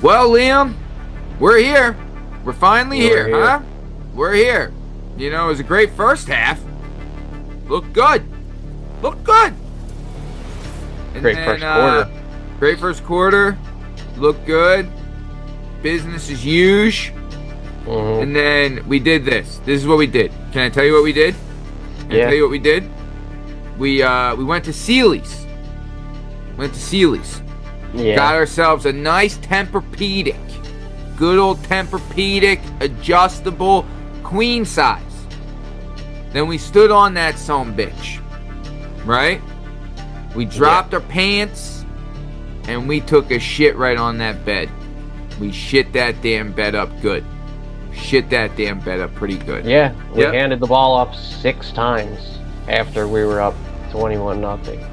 Well, Liam, we're here. We're finally here, huh? We're here. You know, it was a great first half. Looked good. And Great first quarter. Great first quarter. Looked good. Business as usual. Mm-hmm. And then we did this. This is what we did. Can I tell you what we did? Can I tell you what we did? We went to Sealy's. Yeah. Got ourselves a nice Tempur-Pedic. Good old Tempur-Pedic, adjustable, queen size. Then we stood on that sumbitch. Right? We dropped our pants and we took a shit right on that bed. We shit that damn bed up good. Shit that damn bed up pretty good. Yeah, we handed the ball up 6 times after we were up 21-0.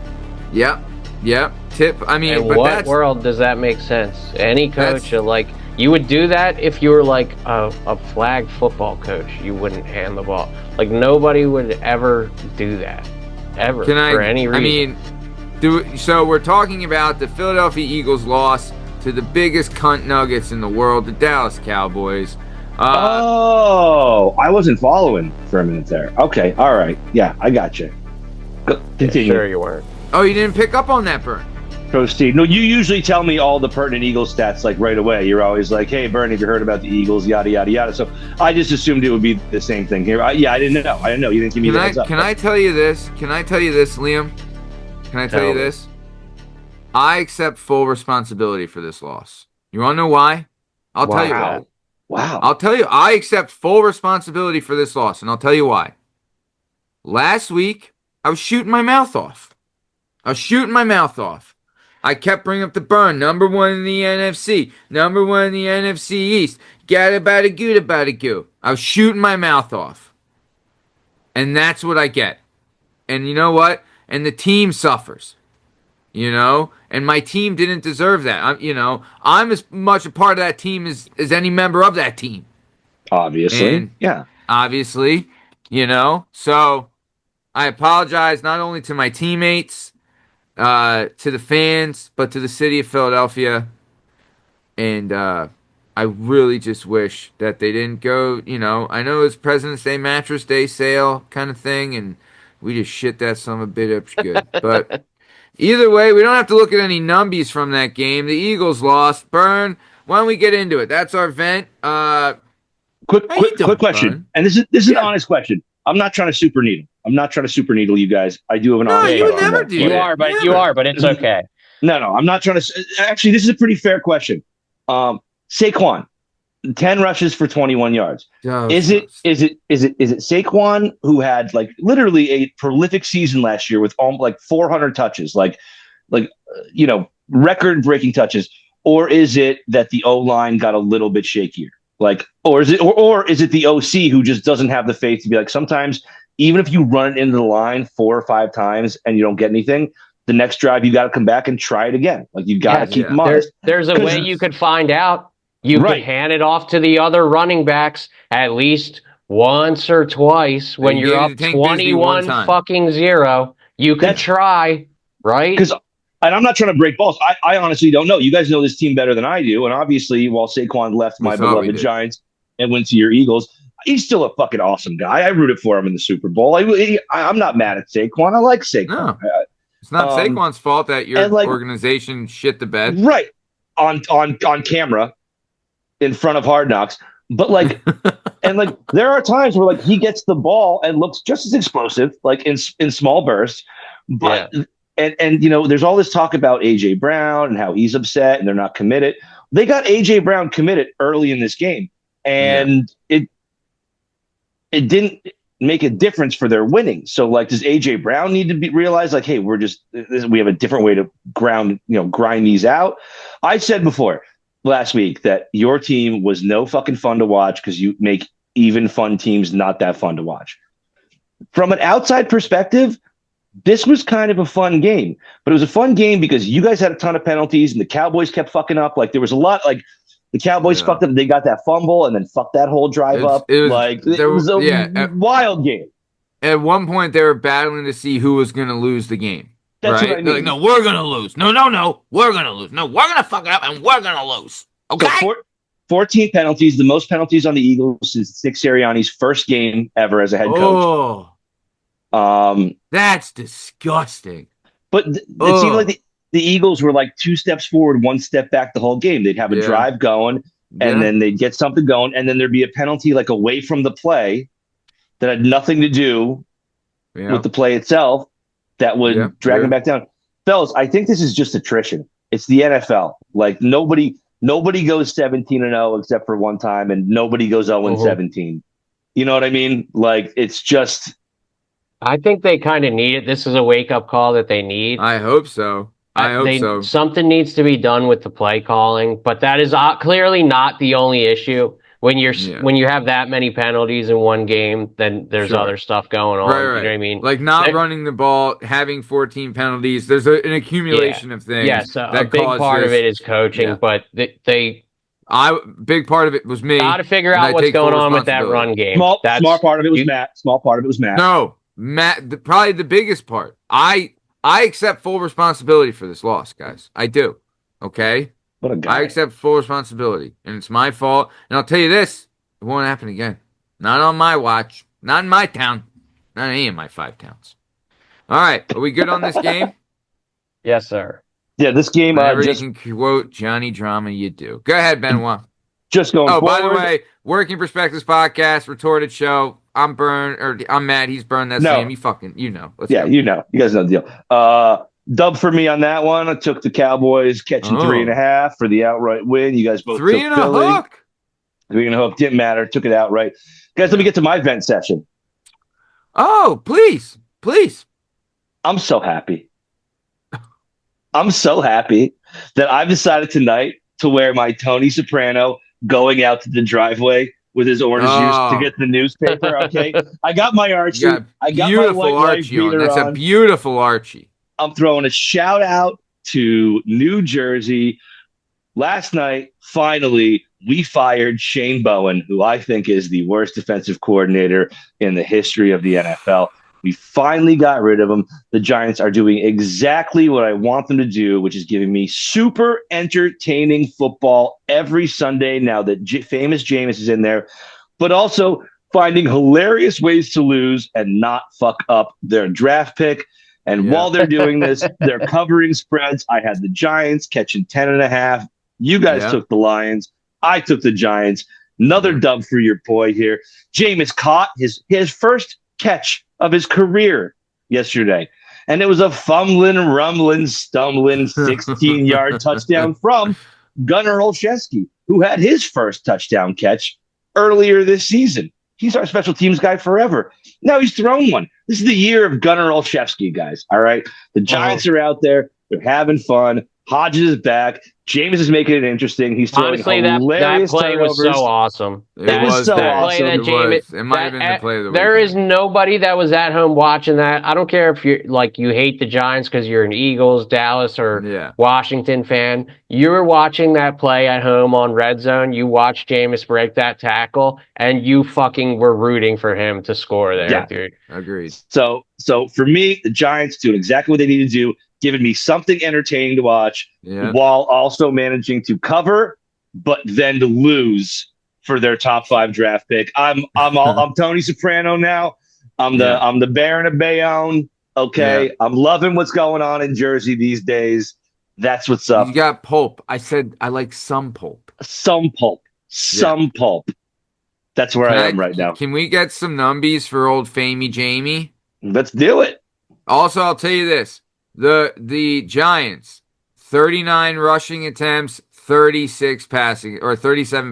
Yep. Tip. I mean, in but what world does that make sense? Any coach, you would do that if you were like a flag football coach. You wouldn't hand the ball. Like nobody would ever do that, ever, for any reason. So we're talking about the Philadelphia Eagles loss to the biggest cunt nuggets in the world, the Dallas Cowboys. I wasn't following for a minute there. Okay, all right. Yeah, I got you. Continue. Yeah, sure you weren't. Oh, you didn't pick up on that, Bern? Proceed. No, you usually tell me all the pertinent Eagles stats like right away. You're always like, hey, Bern, have you heard about the Eagles? Yada, yada, yada. So I just assumed it would be the same thing here. I didn't know. You didn't give me the heads up. Can I tell you this, Liam? Can I tell you this? I accept full responsibility for this loss. You want to know why? I'll tell you why. Wow. I'll tell you. I accept full responsibility for this loss, and I'll tell you why. Last week, I was shooting my mouth off. I kept bringing up the Bern, number 1 in the NFC, number 1 in the NFC East. Get about a goo. I was shooting my mouth off. And that's what I get. And you know what? And the team suffers. You know? And my team didn't deserve that. I'm as much a part of that team as any member of that team. Obviously. Obviously. So I apologize not only to my teammates, to the fans, but to the city of Philadelphia. And I really just wish that they didn't go, I know it's President's Day Mattress Day sale kind of thing, and we just shit that son of a bitch good. But either way, we don't have to look at any numbies from that game. The Eagles lost. Bern, why don't we get into it? That's our vent. Quick question. Bern? And this is an honest question. I'm not trying to super needle you guys. I do have an honest question. You would never do You are, but it's okay. No, I'm not trying to. Actually, this is a pretty fair question. Saquon, 10 rushes for 21 yards. Is it Saquon who had like literally a prolific season last year with like 400 touches, record-breaking touches, or is it that the O-line got a little bit shakier? Or is it the OC who just doesn't have the faith to be like, sometimes even if you run it into the line 4 or 5 times and you don't get anything, the next drive you got to come back and try it again. Like you got to keep them honest. There's a way you could find out. You could hand it off to the other running backs at least once or twice when you're up 21-0. You could try, right? And I'm not trying to break balls. I honestly don't know. You guys know this team better than I do. And obviously, while Saquon left my beloved Giants and went to your Eagles, he's still a fucking awesome guy. I rooted for him in the Super Bowl. I'm not mad at Saquon. I like Saquon. No, it's not Saquon's fault that your organization shit the bed. Right. On camera in front of Hard Knocks. But there are times where he gets the ball and looks just as explosive, in small bursts. But And there's all this talk about A.J. Brown and how he's upset and they're not committed. They got A.J. Brown committed early in this game, and it didn't make a difference for their winning. So, does A.J. Brown need to realize, hey, we have a different way to grind these out? I said before last week that your team was no fucking fun to watch because you make even fun teams not that fun to watch. From an outside perspective, this was kind of a fun game, but it was a fun game because you guys had a ton of penalties and the Cowboys kept fucking up. There was a lot, the Cowboys fucked up. They got that fumble and then fucked that whole drive up. It was a wild game. At one point, they were battling to see who was going to lose the game. That's right? What I mean. No, we're going to lose. No, we're going to lose. No, we're going to fuck it up and we're going to lose. Okay. So 14 penalties, the most penalties on the Eagles since Nick Sirianni's first game ever as a head coach. That's disgusting. But it seemed like the Eagles were like 2 steps forward, 1 step back the whole game. They'd have a drive going, and then they'd get something going, and then there'd be a penalty like away from the play that had nothing to do with the play itself that would drag them back down. Fellas, I think this is just attrition. It's the NFL. Like nobody goes 17-0 except for one time, and nobody goes 0-17. You know what I mean? Like it's just. I think they kind of need it. This is a wake-up call that they need. I hope so. I hope so. Something needs to be done with the play calling, but that is clearly not the only issue. When you have that many penalties in one game, then there's other stuff going on. Right. You know what I mean? Like not running the ball, having 14 penalties. There's an accumulation of things. Yes, a big part of it is coaching, but big part of it was me. Got to figure out what's going on with that run game. Small part of it was Matt. Small part of it was Matt. No, Matt. Probably the biggest part. I accept full responsibility for this loss, guys. I do. Okay. What a guy. I accept full responsibility, and it's my fault. And I'll tell you this: it won't happen again. Not on my watch. Not in my town. Not in any of my 5 towns. All right, are we good on this game? Yes, sir. Yeah, this game. Whenever you can quote Johnny Drama, you do. Go ahead, Benoit. Just going. Oh, by the way, Working Perspectives podcast, Retorted Show. I'm Matt. He's Bern. That's Liam. You know. Let's go. You know. You guys know the deal. Dub for me on that one. I took the Cowboys catching 3.5 for the outright win. You guys both 3 took and Philly. a hook. 3 and a hook. Didn't matter. Took it outright. Guys, let me get to my vent session. Oh, please. I'm so happy. I'm so happy that I've decided tonight to wear my Tony Soprano going out to the driveway with his orange juice to get the newspaper. Okay, I got my Archie. I got my white Archie on. That's a beautiful Archie. I'm throwing a shout out to New Jersey. Last night, finally, we fired Shane Bowen, who I think is the worst defensive coordinator in the history of the NFL. We finally got rid of him. The Giants are doing exactly what I want them to do, which is giving me super entertaining football every Sunday now that famous Jameis is in there, but also finding hilarious ways to lose and not fuck up their draft pick. And while they're doing this, they're covering spreads. I had the Giants catching 10.5. You guys took the Lions. I took the Giants. Another dub for your boy here. Jameis caught his first catch of his career yesterday. And it was a fumbling, rumbling, stumbling 16-yard touchdown from Gunnar Olszewski, who had his first touchdown catch earlier this season. He's our special teams guy forever. Now he's thrown one. This is the year of Gunnar Olszewski, guys. All right. The Giants are out there. They're having fun. Hodges is back. James is making it interesting. He's throwing hilarious that play turnovers. was so awesome. It was so awesome. It might have been the play of the week. There is nobody that was at home watching that. I don't care if you hate the Giants because you're an Eagles, Dallas, or Washington fan. You were watching that play at home on Red Zone. You watched Jameis break that tackle, and you fucking were rooting for him to score there, dude. Agreed. So for me, the Giants doing exactly what they need to do, giving me something entertaining to watch while also managing to cover, but then to lose for their top 5 draft pick. I'm Tony Soprano now. I'm the Baron of Bayonne. Okay. Yeah. I'm loving what's going on in Jersey these days. That's what's up. You got pulp. I said I like some pulp. Some pulp. Pulp. That's where I am right now. Can we get some numbies for old Famey Jamie? Let's do it. Also, I'll tell you this. The Giants, 39 rushing attempts, 37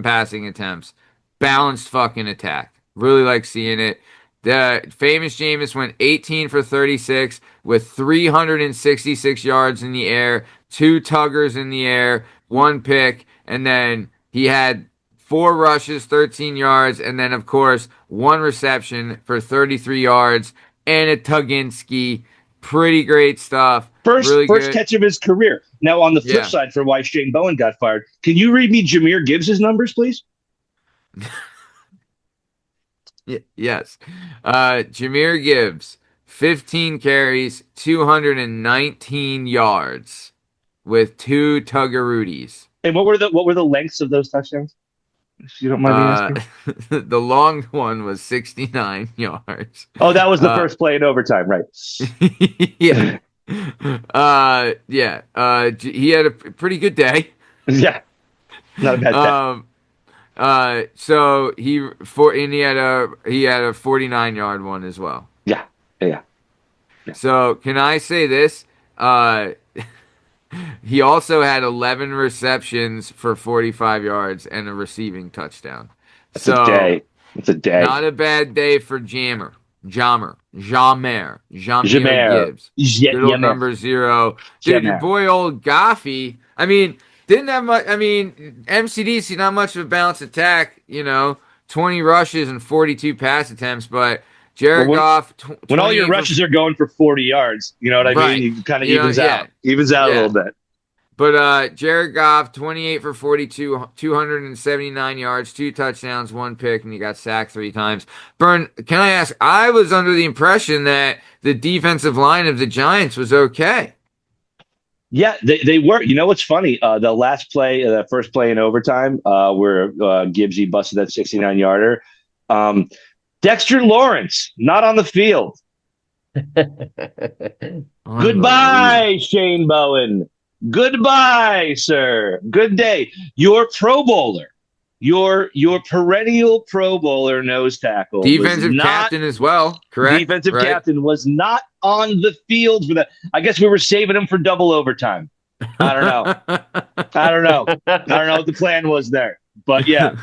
passing attempts. Balanced fucking attack. Really like seeing it. The famous Jameis went 18 for 36 with 366 yards in the air, 2 tuggers in the air, 1 pick, and then he had 4 rushes, 13 yards, and then, of course, 1 reception for 33 yards and a Tuginski. Pretty great stuff. First catch of his career. Now, on the flip side for why Shane Bowen got fired, can you read me Jahmyr Gibbs' numbers, please? Yes. Jahmyr Gibbs, 15 carries, 219 yards with 2 Tuggaroodies. And what were the lengths of those touchdowns? If you don't mind me asking. The long one was 69 yards. Oh, that was the first play in overtime, right? Yeah. Yeah. He had a pretty good day. Yeah, not a bad day. So he had a 49-yard one as well. Yeah, yeah. So can I say this? He also had 11 receptions for 45 yards and a receiving touchdown. That's a day. It's a day. Not a bad day for Jamer Jamer. Gibbs. Good old number 0. Dude, your boy old Goffey. I mean, didn't have much. I mean, MCDC not much of a balanced attack. 20 rushes and 42 pass attempts, but Jared Goff. When all your rushes are going for 40 yards, you know what I mean? You kind of evens out a little bit. But Jared Goff, 28 for 42, 279 yards, 2 touchdowns, 1 pick, and he got sacked 3 times. Bern, can I ask? I was under the impression that the defensive line of the Giants was okay. Yeah, they were. You know what's funny? The last play, the first play in overtime, where Gibbsy busted that 69-yarder. Dexter Lawrence, not on the field. Goodbye, Shane Bowen. Goodbye, sir. Good day. Your Pro Bowler, your perennial Pro Bowler nose tackle, defensive captain as well, correct? Defensive captain was not on the field for that. I guess we were saving him for double overtime. I don't know. I don't know what the plan was there. But yeah,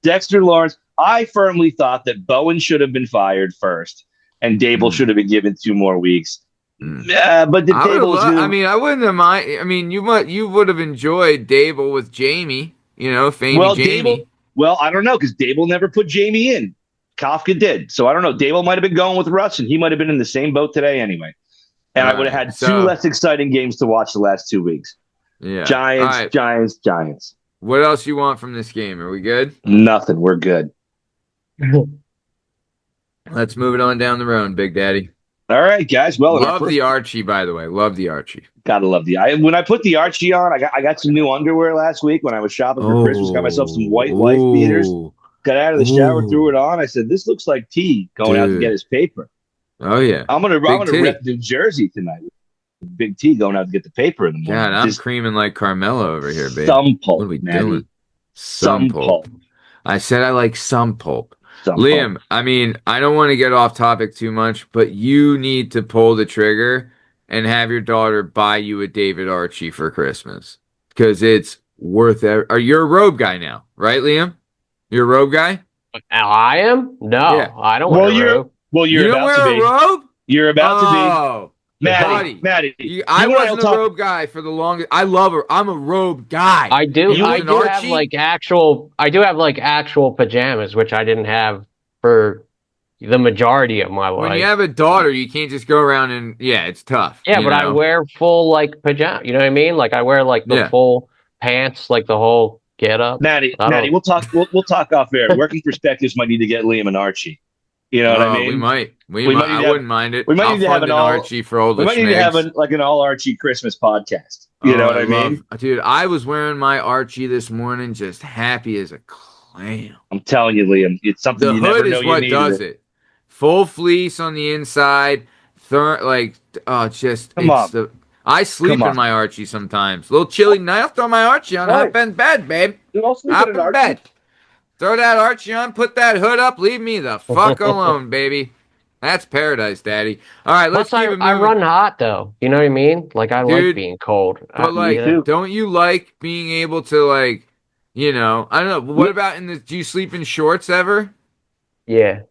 Dexter Lawrence, I firmly thought that Bowen should have been fired first and Dable should have been given 2 more weeks. But I wouldn't have mind. I mean, you would have enjoyed Dable with Jamie, Jamie. I don't know, because Dable never put Jamie in. Kafka did. So I don't know. Dable might have been going with Russ, and he might have been in the same boat today anyway. And I would have had 2 less exciting games to watch the last 2 weeks. Yeah. Giants. What else you want from this game? Are we good? Nothing. We're good. Let's move it on down the road, Big Daddy. All right, guys. Well, love the Archie, by the way. Love the Archie. Gotta love the. When I put the Archie on, I got some new underwear last week when I was shopping for Christmas. Got myself some white wife beaters. Got out of the shower, threw it on. I said, "This looks like T going out to get his paper." Oh yeah, I'm gonna rep New Jersey tonight. Big T going out to get the paper in the morning. God, I'm creaming like Carmelo over here, baby. Some pulp. What are we doing? Some pulp. I said I like some pulp. Liam, I mean, I don't want to get off topic too much, but you need to pull the trigger and have your daughter buy you a David Archie for Christmas, because it's worth it. You're a robe guy now, right, Liam? You're a robe guy? I am? No, yeah. I don't wear a robe. You're about to be. A robe? You're about to be. Maddie, I wasn't a robe guy for the longest. I love her. I'm a robe guy. I do have actual pajamas, which I didn't have for the majority of my life. When you have a daughter, you can't just go around and it's tough. Yeah, but I wear full pajamas. You know what I mean? Like I wear the full pants, like the whole get up. Maddie, we'll talk off air. Working perspectives might need to get Liam and Archie. You know what I mean? We might. I wouldn't mind it. We might need to have an Archie for old. We might need to have an all Archie Christmas podcast. You know what I mean? Dude, I was wearing my Archie this morning, just happy as a clam. I'm telling you, Liam, it's something you never know you need. The hood is what does it. Full fleece on the inside. I sleep in my Archie sometimes. A little chilly night, I'll throw my Archie on. Hop in bed, babe. Hop in bed. Throw that Archie on, put that hood up, leave me the fuck alone, baby. That's paradise, Daddy. All right, let's keep it moving. I run hot, though. You know what I mean? Like, I like being cold. But, don't you like being able to, I don't know. What about do you sleep in shorts ever? Yeah.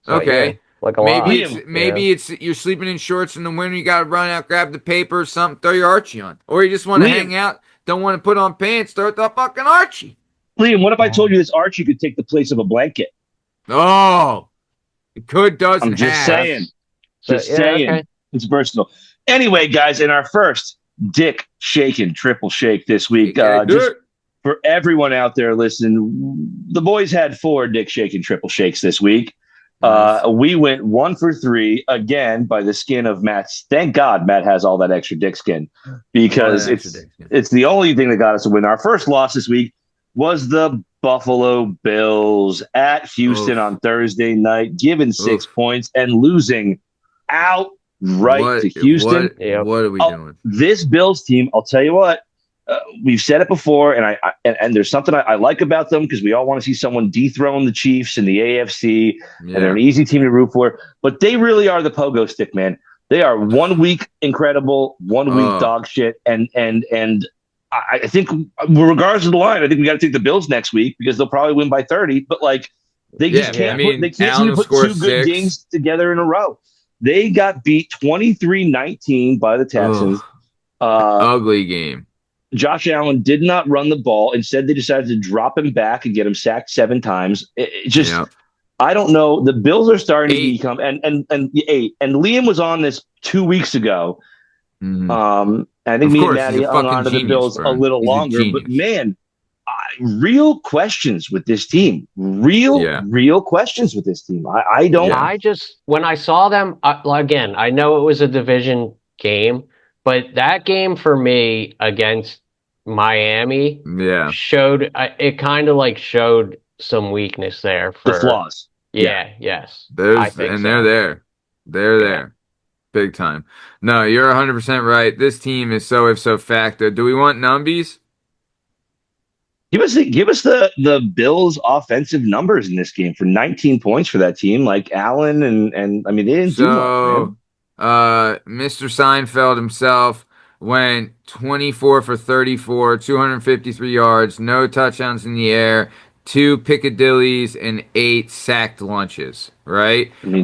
Okay. Yeah, like a lot. Maybe it's you're sleeping in shorts in the winter, you got to run out, grab the paper or something, throw your Archie on. Or you just want to hang out, don't want to put on pants, throw the fucking Archie. Liam, what if I told you this Archie could take the place of a blanket? Oh, it doesn't. I'm just saying. Okay. It's versatile. Anyway, guys, in our first Dick Shaken Triple Shake this week, just for everyone out there listening, the boys had 4 Dick Shaken Triple Shakes this week. Nice. We went 1 for 3 again by the skin of Matt's. Thank God Matt has all that extra dick skin, because it's the only thing that got us a win. Our first loss this week was the Buffalo Bills at Houston on Thursday night, given 6 points and losing outright to Houston. What are we doing? This Bills team, I'll tell you what. We've said it before, and and there's something I like about them, because we all want to see someone dethrone the Chiefs in the AFC, and they're an easy team to root for. But they really are the pogo stick, man. They are 1 week incredible, 1 week dog shit, and I think, regardless of the line, I think we got to take the Bills next week, because they'll probably win by 30. But like, they just can't. They can't seem to put 2 good games together in a row. They got beat 23-19 by the Texans. Ugly game. Josh Allen did not run the ball. Instead, they decided to drop him back and get him sacked 7 times. I don't know. The Bills are starting to become and 8. And Liam was on this 2 weeks ago. I think me and Maddie hung on to the Bills a little longer. But man, real questions with this team. Real questions with this team. I don't. I just, when I saw them again, I know it was a division game. But that game for me against Miami showed it kind of like showed some weakness there for the flaws. Yes. They're there. They're there. Big time. No, you're 100% right. This team is so if so facto. Do we want numbies? Give us the Bills offensive numbers in this game for 19 points for that team. Like Allen and I mean, they didn't do much, man. Mr. Seinfeld himself went 24 for 34, 253 yards, no touchdowns in the air, 2 Piccadillys, and 8 sacked lunches, right? I mean,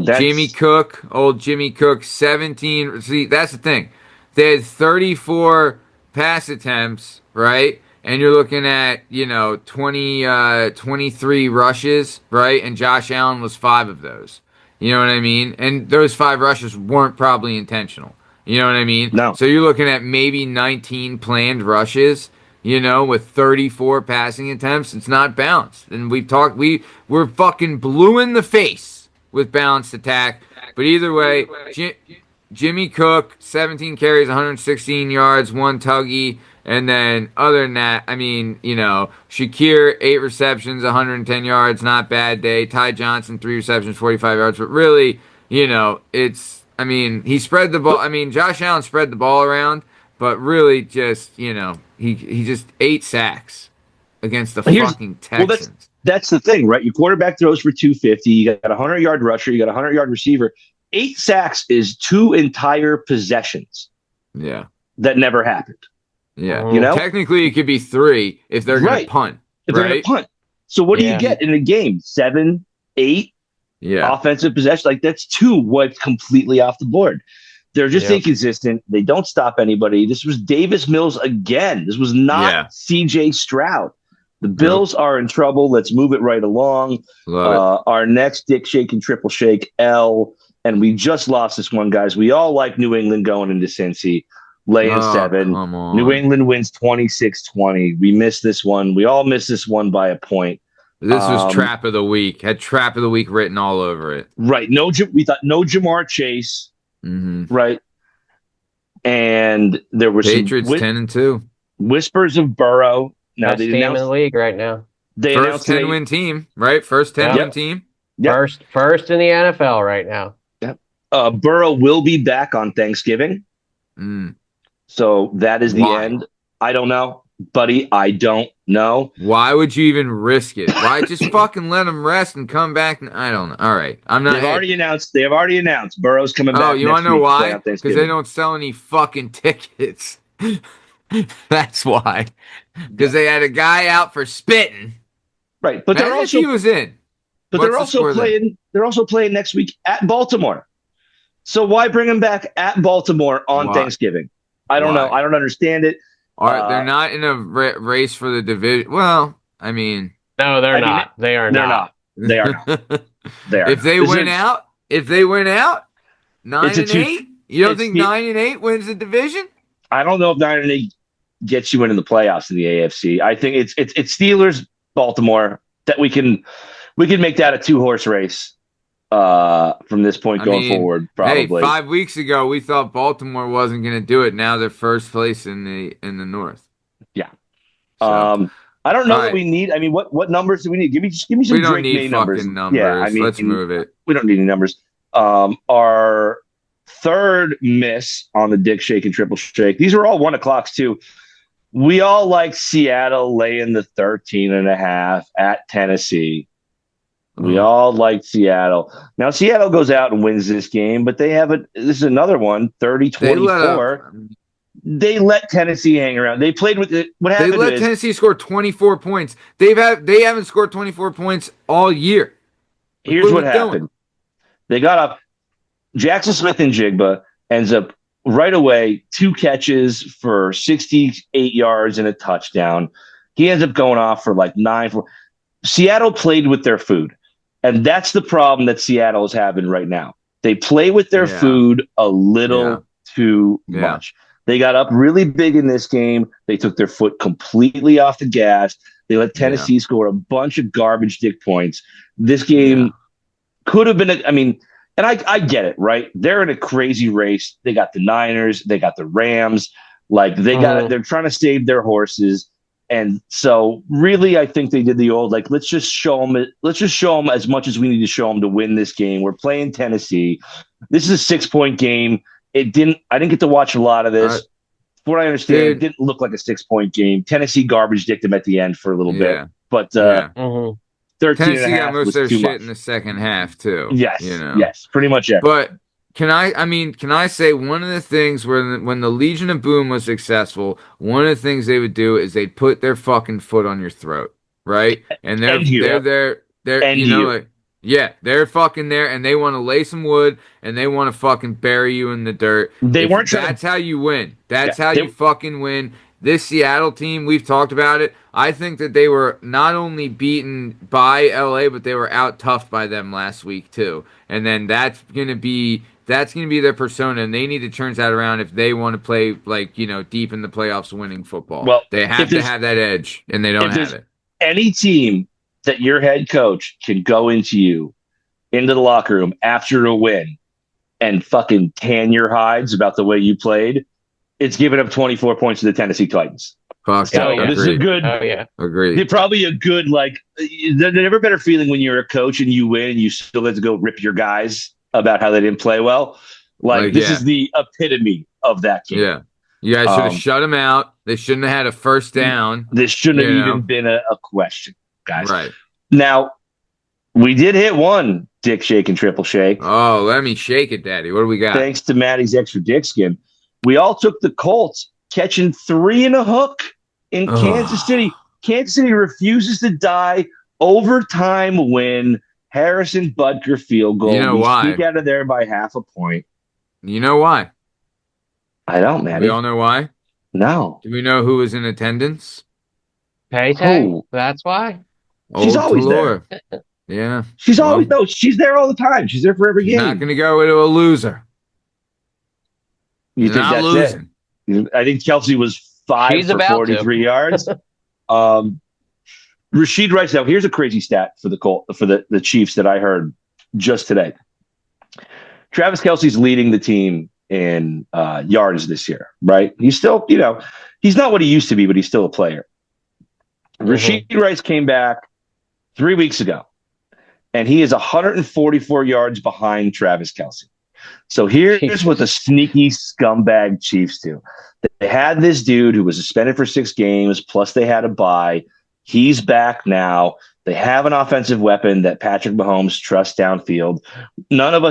old Jimmy Cook, 17. See, that's the thing. They had 34 pass attempts, right? And you're looking at, 23 rushes, right? And Josh Allen was 5 of those. You know what I mean? And those 5 rushes weren't probably intentional. You know what I mean? No. So you're looking at maybe 19 planned rushes, with 34 passing attempts. It's not balanced. And we're fucking blue in the face with balanced attack. But either way, Jimmy Cook, 17 carries, 116 yards, 1 tuggy. And then other than that, I mean, Shakir, 8 receptions, 110 yards, not bad day. Ty Johnson, 3 receptions, 45 yards. But really, he spread the ball. I mean, Josh Allen spread the ball around, but really just, he just 8 sacks against the fucking Texans. Well, that's the thing, right? Your quarterback throws for 250. You got a 100-yard rusher. You got a 100-yard receiver. 8 sacks is 2 entire possessions. Yeah. That never happened. Yeah, technically it could be 3 if they're going to punt. If they're going to punt, so what do you get in a game? 7, 8, offensive possession. Like that's 2 wiped completely off the board. They're just inconsistent. They don't stop anybody. This was Davis Mills again. This was not C.J. Stroud. The Bills are in trouble. Let's move it right along. Our next dick shake and triple shake L, and we just lost this one, guys. We all like New England going into Cincy. Laying 7. New England wins 26-20. We missed this one. We all missed this one by a point. This was trap of the week. Had trap of the week written all over it. Right. We thought no Jamar Chase. Right. And there were Patriots 10-2. Whispers of Burrow. Now best team in the league right now. First 10-win team, right? First 10-win team. Yep. First in the NFL right now. Yep. Burrow will be back on Thanksgiving. So that is the end. I don't know, buddy. I don't know. Why would you even risk it? Why just fucking let him rest and come back? I don't know. All right, I'm not. They have already announced Burrow's coming back. Oh, you want to know why? Because they don't sell any fucking tickets. That's why. Because they had a guy out for spitting. Right, but they're also he was in. But they're also playing. They're also playing next week at Baltimore. So why bring him back at Baltimore on Thanksgiving? I don't know. I don't understand it. They're not in a race for the division. Well, I mean, no, they're not. They are not. They are not. They are. If they win out, 9-8. You don't think 9-8 wins the division? I don't know if 9-8 gets you into the playoffs in the AFC. I think it's Steelers, Baltimore that we can make that a 2-horse race. from this point going forward. Hey, Probably. 5 weeks ago we thought Baltimore wasn't going to do it. Now they're first place in the North. Yeah. So, I don't know all that right. we need. I mean, what numbers do we need? Give me some We don't Drake need May numbers. fucking numbers. Yeah, I mean, Let's move it. We don't need any numbers. Our third miss on the Dick Shake and Triple Shake. These are all 1:00s too. We all like Seattle laying the 13.5 at Tennessee. We all like Seattle. Now, Seattle goes out and wins this game, but they have this is another one, 30-24. They let Tennessee hang around. They played with it. What happened? They let Tennessee score 24 points. They haven't scored 24 points all year. Here's what happened. They got up. Jackson Smith and Jigba ends up right away 2 catches for 68 yards and a touchdown. He ends up going off for like 9. Seattle played with their food. And that's the problem that Seattle is having right now. They play with their food a little too much. They got up really big in this game. They took their foot completely off the gas. They let Tennessee score a bunch of garbage dick points. This game could have been, and I get it, right? They're in a crazy race. They got the Niners. They got the Rams. Like they're trying to save their horses. And so really, I think they did the old, like, let's just show them as much as we need to show them to win this game. We're playing Tennessee. This is a 6-point game. I didn't get to watch a lot of this. From what I understand, it didn't look like a 6-point game. Tennessee garbage dicked them at the end for a little bit, but 13 Tennessee got most of their shit in the second half too. Yes, yes, pretty much. Yeah. But can I say one of the things when the Legion of Boom was successful, one of the things they would do is they'd put their fucking foot on your throat, right? And they're they're fucking there, and they want to lay some wood, and they want to fucking bury you in the dirt. That's how you win. That's how you fucking win. This Seattle team, we've talked about it. I think that they were not only beaten by LA, but they were out toughed by them last week too. And then that's gonna be their persona, and they need to turn that around if they want to play deep in the playoffs, winning football. Well, they have to have that edge, and they don't have it. Any team that your head coach can go into the locker room after a win and fucking tan your hides about the way you played, it's giving up 24 points to the Tennessee Titans. This is a good. Agreed. They're probably a good, there's never better feeling when you're a coach and you win and you still get to go rip your guys about how they didn't play well. This is the epitome of that game. Yeah. You guys should have shut them out. They shouldn't have had a first down. This shouldn't have even been a question, guys. Right. Now, we did hit one Dick Shake and Triple Shake. Oh, let me shake it, Daddy. What do we got? Thanks to Maddie's extra dick skin. We all took the Colts catching 3 and a hook in Kansas City. Kansas City refuses to die. Overtime win. Harrison Butker field goal. You know why? Sneak out of there by half a point. You know why? I don't, Maddie. We all know why? No. Do we know who was in attendance? Paytay? That's why? She's always there. Yeah. She's there all the time. She's there for every game. Not going to go into a loser. You think that's losing? I think Kelsey was 5 for 43 yards. Rashid writes now. Here's a crazy stat for the Chiefs that I heard just today. Travis Kelce's leading the team in yards this year, right? He's still, he's not what he used to be, but he's still a player. Rashid Rice came back 3 weeks ago, and he is 144 yards behind Travis Kelce. So here's what the sneaky scumbag Chiefs do. They had this dude who was suspended for 6 games, plus they had a bye. He's back now. They have an offensive weapon that Patrick Mahomes trusts downfield.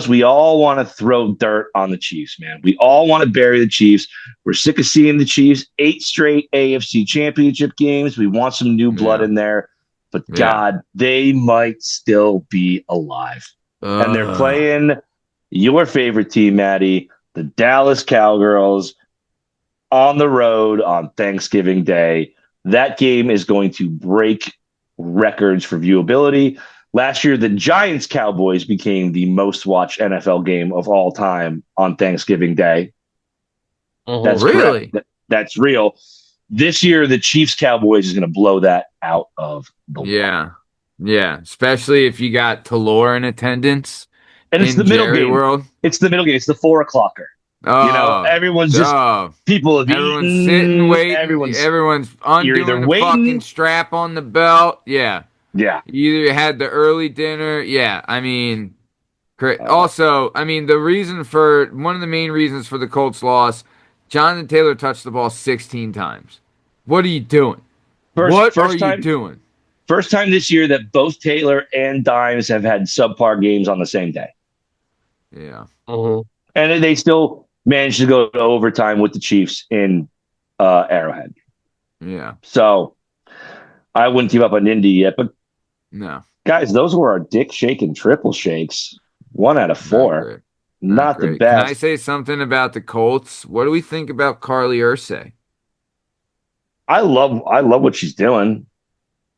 We all want to throw dirt on the Chiefs, man. We all want to bury the Chiefs. We're sick of seeing the Chiefs 8 straight AFC championship games. We want some new blood in there. But God, they might still be alive. And they're playing your favorite team, Maddie, the Dallas Cowgirls, on the road on Thanksgiving Day. That game is going to break records for viewability. Last year, the Giants Cowboys became the most watched NFL game of all time on Thanksgiving Day. That's really correct. That's real. This year, the Chiefs Cowboys is going to blow that out of the water. Yeah, especially if you got Talor in attendance. And it's in the middle Jerry game. World. It's the middle game. It's the 4:00. Oh, Everyone's just people have everyone's eaten. sitting, waiting. Everyone's Undoing either the waiting. fucking strap on the belt. Yeah. Yeah. You either had the early dinner. Yeah. I mean, also, I mean, one of the main reasons for the Colts loss, Jonathan Taylor touched the ball 16 times. What are you doing? What are you doing? First time this year that both Taylor and Dimes have had subpar games on the same day. Yeah. Mm-hmm. And they still managed to go to overtime with the Chiefs in Arrowhead. Yeah. So I wouldn't give up on Indy yet, but no. Guys, those were our dick shaking triple shakes. 1 out of 4. Not the best. Can I say something about the Colts? What do we think about Carly Ursay? I love what she's doing.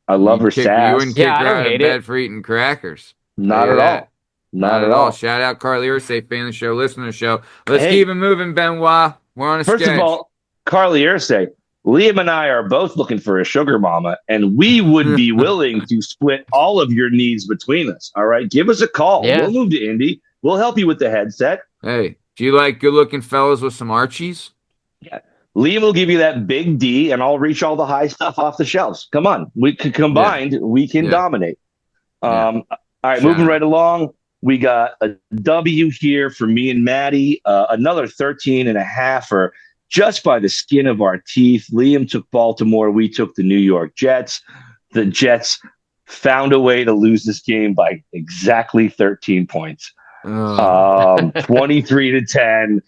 I love her sass. You wouldn't kick her out of bed for eating crackers. Not at all. Not at all. Shout out Carly Ursay, fan of the show, listener to the show. Let's keep it moving, Benoit. We're on a schedule. First of all, Carly Ursay, Liam and I are both looking for a sugar mama, and we would be willing to split all of your needs between us. All right? Give us a call. Yeah. We'll move to Indy. We'll help you with the headset. Hey, do you like good-looking fellas with some Archies? Yeah. Liam will give you that big D, and I'll reach all the high stuff off the shelves. Come on. We combined, we can dominate. All right, moving right along. We got a W here for me and Maddie. Another 13.5 just by the skin of our teeth. Liam took Baltimore. We took the New York Jets. The Jets found a way to lose this game by exactly 13 points. 23-10.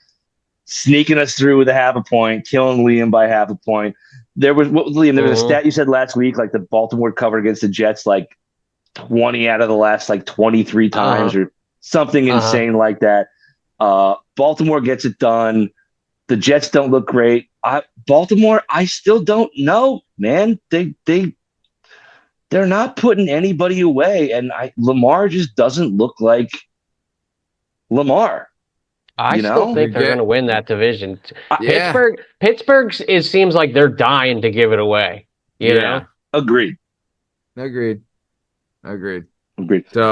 Sneaking us through with a half a point, killing Liam by half a point. There was a stat you said last week, like the Baltimore covered against the Jets, like 20 out of the last like 23 times or something insane like that. Baltimore gets it done. The Jets don't look great. Baltimore, I still don't know, man. They're not putting anybody away, and Lamar just doesn't look like Lamar. I still think they're going to win that division. Pittsburgh seems like they're dying to give it away. You know? Agreed. So,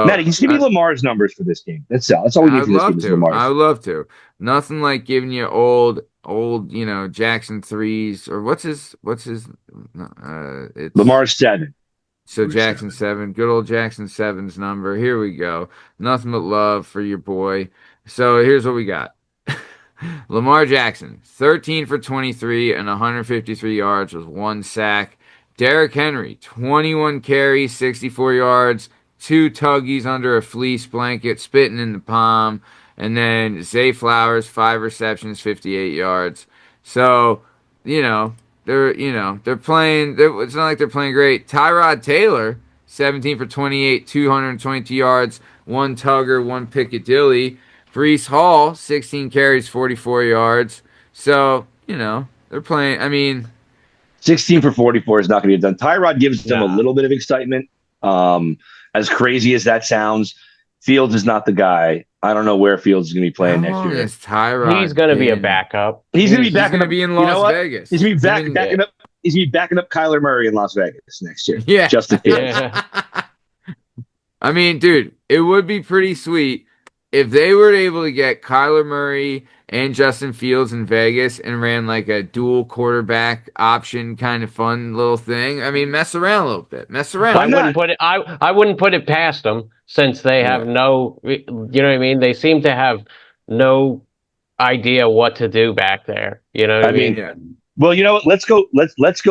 Maddie, can you give me Lamar's numbers for this game? That's all we need for this game is Lamar's. I would love to. Nothing like giving you old, Jackson 3s or what's his it's Lamar's 7. So Jackson 7, good old Jackson 7's number. Here we go. Nothing but love for your boy. So here's what we got. Lamar Jackson, 13 for 23 and 153 yards with 1 sack. Derrick Henry, 21 carries, 64 yards, 2 tuggies under a fleece blanket, spitting in the palm. And then Zay Flowers, 5 receptions, 58 yards. So, they're playing. It's not like they're playing great. Tyrod Taylor, 17 for 28, 222 yards, 1 tugger, 1 Piccadilly. Breece Hall, 16 carries, 44 yards. So, they're playing. I mean, 16 for 44 is not going to get done. Tyrod gives them a little bit of excitement. As crazy as that sounds, Fields is not the guy. I don't know where Fields is going to be playing next year. Tyrod, he's going to be a backup. He's going to be backing up. Be in Las Vegas. He's going to be backing up. He's going to be backing up Kyler Murray in Las Vegas next year. Yeah, Justin Fields. I mean, dude, it would be pretty sweet if they were able to get Kyler Murray and Justin Fields in Vegas and ran like a dual quarterback option kind of fun little thing. I mean, mess around a little bit. I wouldn't put it past them since they have no, you know what I mean? They seem to have no idea what to do back there. You know what I mean? Yeah. Well, you know what? Let's go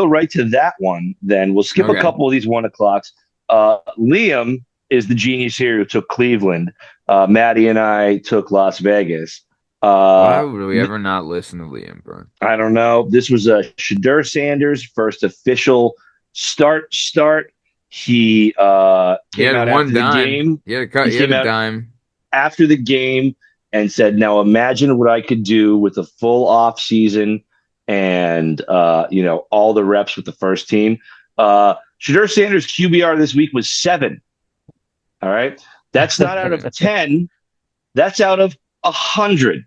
right to that one then. We'll skip a couple of these 1 o'clocks. Liam is the genius here who took Cleveland. Maddie and I took Las Vegas. Why would we ever not listen to Liam, bro? I don't know. This was a Shadur Sanders' first official start. He came out after the game. He had a dime after the game and said, "Now imagine what I could do with a full off season and all the reps with the first team." Shadur Sanders' QBR this week was 7. All right. That's not out of 10. That's out of 100.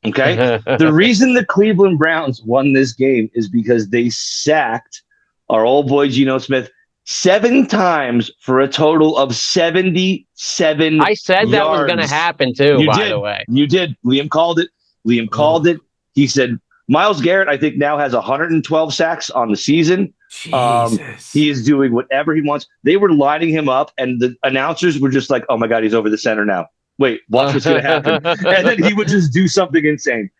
Okay. The reason the Cleveland Browns won this game is because they sacked our old boy Geno Smith 7 times for a total of 77 I said yards. that was going to happen too, the way. You did. Liam called it. Called it. He said Myles Garrett, I think, now has 112 sacks on the season. Jesus. He is doing whatever he wants. They were lining him up, and the announcers were just like, oh, my God, he's over the center now. Wait, watch what's going to happen. And then he would just do something insane.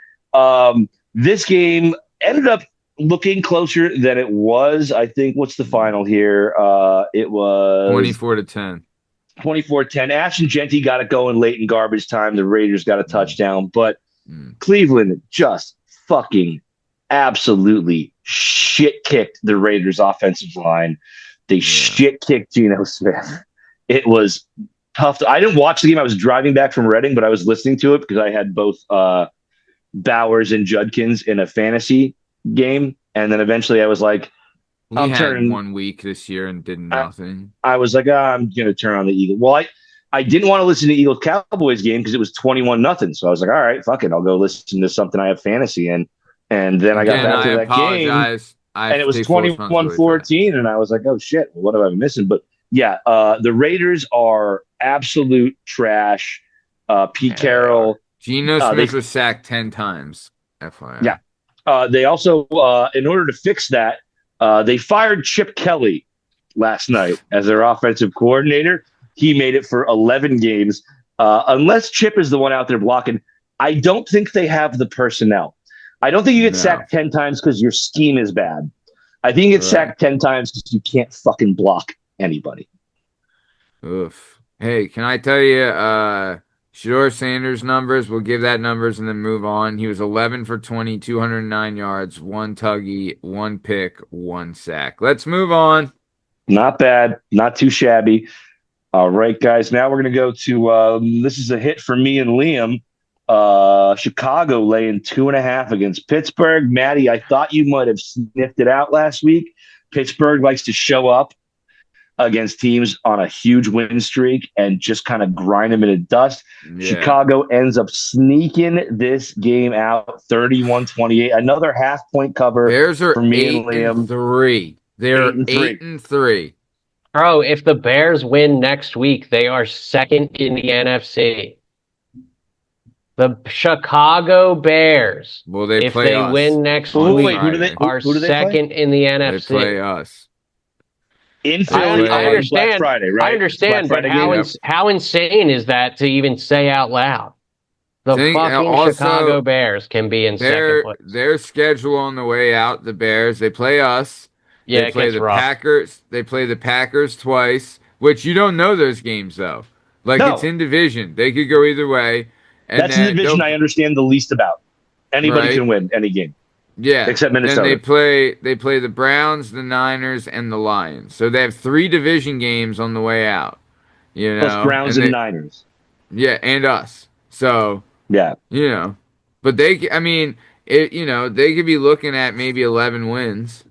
This game ended up looking closer than it was. I think, what's the final here? It was 24-10. 24-10. Ashton Genty got it going late in garbage time. The Raiders got a touchdown, but Cleveland just fucking absolutely shit kicked the Raiders offensive line. They shit kicked Geno Smith. It was tough. I didn't watch the game. I was driving back from Reading, but I was listening to it because I had both Bowers and Judkins in a fantasy game. And then eventually I was like, I'm turning 1 week this year and did nothing. I was like, I'm going to turn on the Eagles. Well, I didn't want to listen to the Eagles Cowboys game because it was 21-0. So I was like, all right, fuck it. I'll go listen to something I have fantasy in. And then I got back to that game. And it was 21-14. And I was like, oh, shit. Well, what have I been missing? But yeah, the Raiders are absolute trash. Pete Carroll. Geno Smith was sacked 10 times. FYI. Yeah. They also, in order to fix that, they fired Chip Kelly last night as their offensive coordinator. He made it for 11 games. Unless Chip is the one out there blocking, I don't think they have the personnel. I don't think you get sacked 10 times because your scheme is bad. I think you get sacked 10 times because you can't fucking block anybody. Oof. Hey, can I tell you Shedeur Sanders' numbers? We'll give that numbers and then move on. He was 11 for 20, 209 yards, 1 tuggy, 1 pick, 1 sack. Let's move on. Not bad. Not too shabby. All right, guys. Now we're going to go to this is a hit for me and Liam. Chicago laying 2.5 against Pittsburgh. Maddie, I thought you might have sniffed it out last week. Pittsburgh likes to show up against teams on a huge win streak and just kind of grind them into dust. Yeah. Chicago ends up sneaking this game out 31-28. Another half-point cover. Bears are for me and Liam. 8-3. They're 8-3. Bro, if the Bears win next week, they are second in the NFC. The Chicago Bears, if they win next week, are second in the NFC. They play us. In Philly, I understand. Black Friday, right? I understand, but how insane is that to even say out loud? The fucking Chicago Bears can be in second place. Their schedule on the way out, the Bears, they play us. Yeah, they play the Packers. They play the Packers twice, which you don't know those games, though. It's in division. They could go either way. And that's the division I understand the least about. Anybody can win any game. Yeah. Except Minnesota. Then they play the Browns, the Niners, and the Lions. So they have 3 division games on the way out. Plus Browns and Niners. Yeah, and us. So yeah. But they could be looking at maybe 11 wins,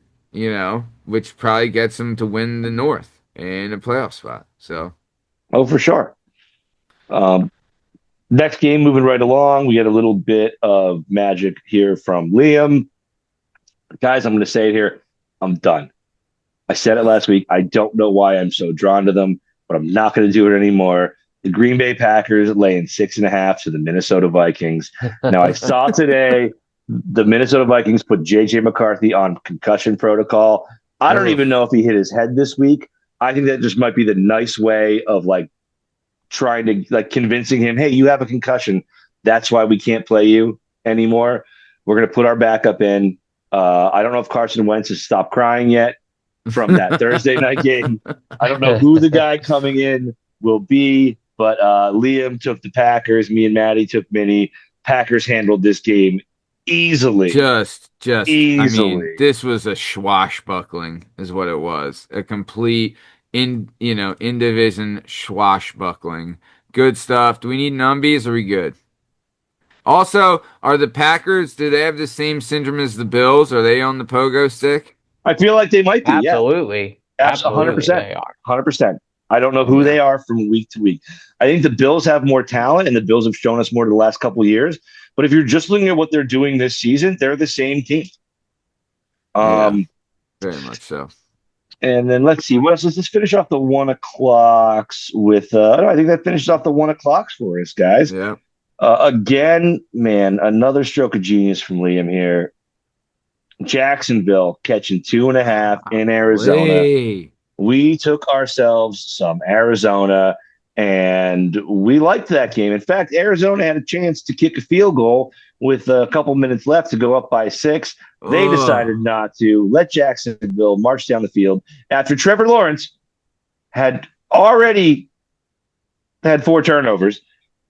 which probably gets them to win the North and a playoff spot. So for sure. Next game, moving right along, we get a little bit of magic here from Liam. Guys, I'm going to say it here. I'm done. I said it last week. I don't know why I'm so drawn to them, but I'm not going to do it anymore. The Green Bay Packers laying 6.5 to the Minnesota Vikings. Now, I saw today the Minnesota Vikings put J.J. McCarthy on concussion protocol. I don't even know if he hit his head this week. I think that just might be the nice way of trying to convincing him, hey, you have a concussion. That's why we can't play you anymore. We're going to put our backup in. I don't know if Carson Wentz has stopped crying yet from that Thursday night game. I don't know who the guy coming in will be, but Liam took the Packers. Me and Maddie took Minnie. Packers handled this game easily. Just easily. I mean, this was a swashbuckling is what it was. A complete in division swashbuckling. Good stuff. Do we need numbies? Are we good? Also, are the Packers, do they have the same syndrome as the Bills? Are they on the pogo stick? I feel like they might be. Absolutely. Yeah. Absolutely. 100%. They are. 100%. I don't know who they are from week to week. I think the Bills have more talent, and the Bills have shown us more the last couple of years. But if you're just looking at what they're doing this season, they're the same team. Very much so. And then let's see what else. Let's just finish off the 1 o'clocks with. I think that finishes off the 1 o'clocks for us, guys. Yeah. Again, man, another stroke of genius from Liam here. Jacksonville catching 2.5 in Arizona. Hey. We took ourselves some Arizona, and we liked that game. In fact, Arizona had a chance to kick a field goal with a couple minutes left to go up by 6. They decided not to. Let Jacksonville march down the field after Trevor Lawrence had already had 4 turnovers.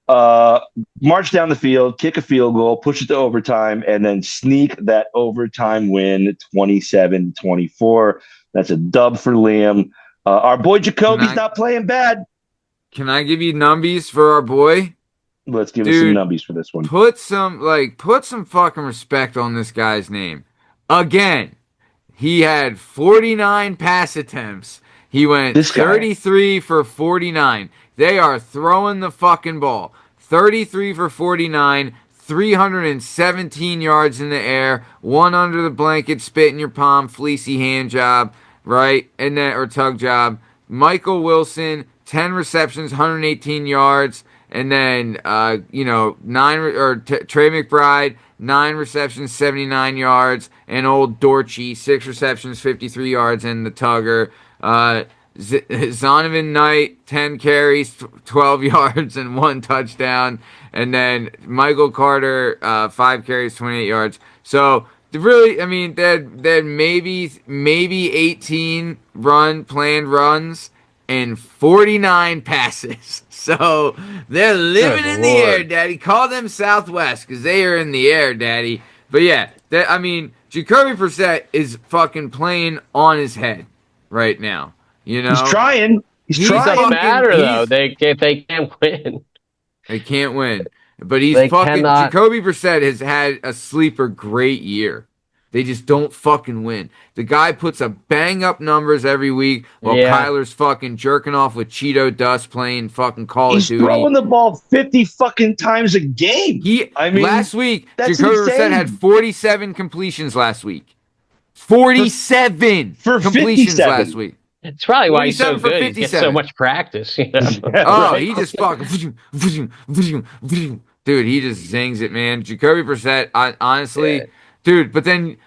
March down the field, kick a field goal, push it to overtime, and then sneak that overtime win 27-24. That's a dub for Liam. Our boy Jacoby's not playing bad. Can I give you numbies for our boy? Let's give us some numbies for this one. Put some fucking respect on this guy's name. Again, he had 49 pass attempts. He went 33 for 49. They are throwing the fucking ball. 33 for 49, 317 yards in the air, 1 under the blanket, spit in your palm, fleecy hand job, right? And then, or tug job. Michael Wilson, 10 receptions, 118 yards. And then, Trey McBride, 9 receptions, 79 yards. And old Dorchy, 6 receptions, 53 yards, and the tugger. Zonovan Knight, 10 carries, 12 yards, and 1 touchdown. And then Michael Carter, 5 carries, 28 yards. So, really, I mean, they had maybe 18 planned runs and 49 passes. So, they're living in the air, Daddy. Call them Southwest because they are in the air, Daddy. But yeah, Jacoby Brissett is fucking playing on his head right now. You know, he's trying. He's trying. Doesn't matter though. They can't win. They can't win. But Jacoby Brissett has had a sleeper great year. They just don't fucking win. The guy puts up bang up numbers every week while Kyler's fucking jerking off with Cheeto dust playing fucking Call of Duty. He's throwing the ball 50 fucking times a game. Last week, Jacoby Brissett had 47 completions last week. 47 for completions 57. Last week. It's probably why he's so good. He gets so much practice. You know? He just fucking dude. He just zings it, man. Jacoby Brissett, honestly, dude. But then,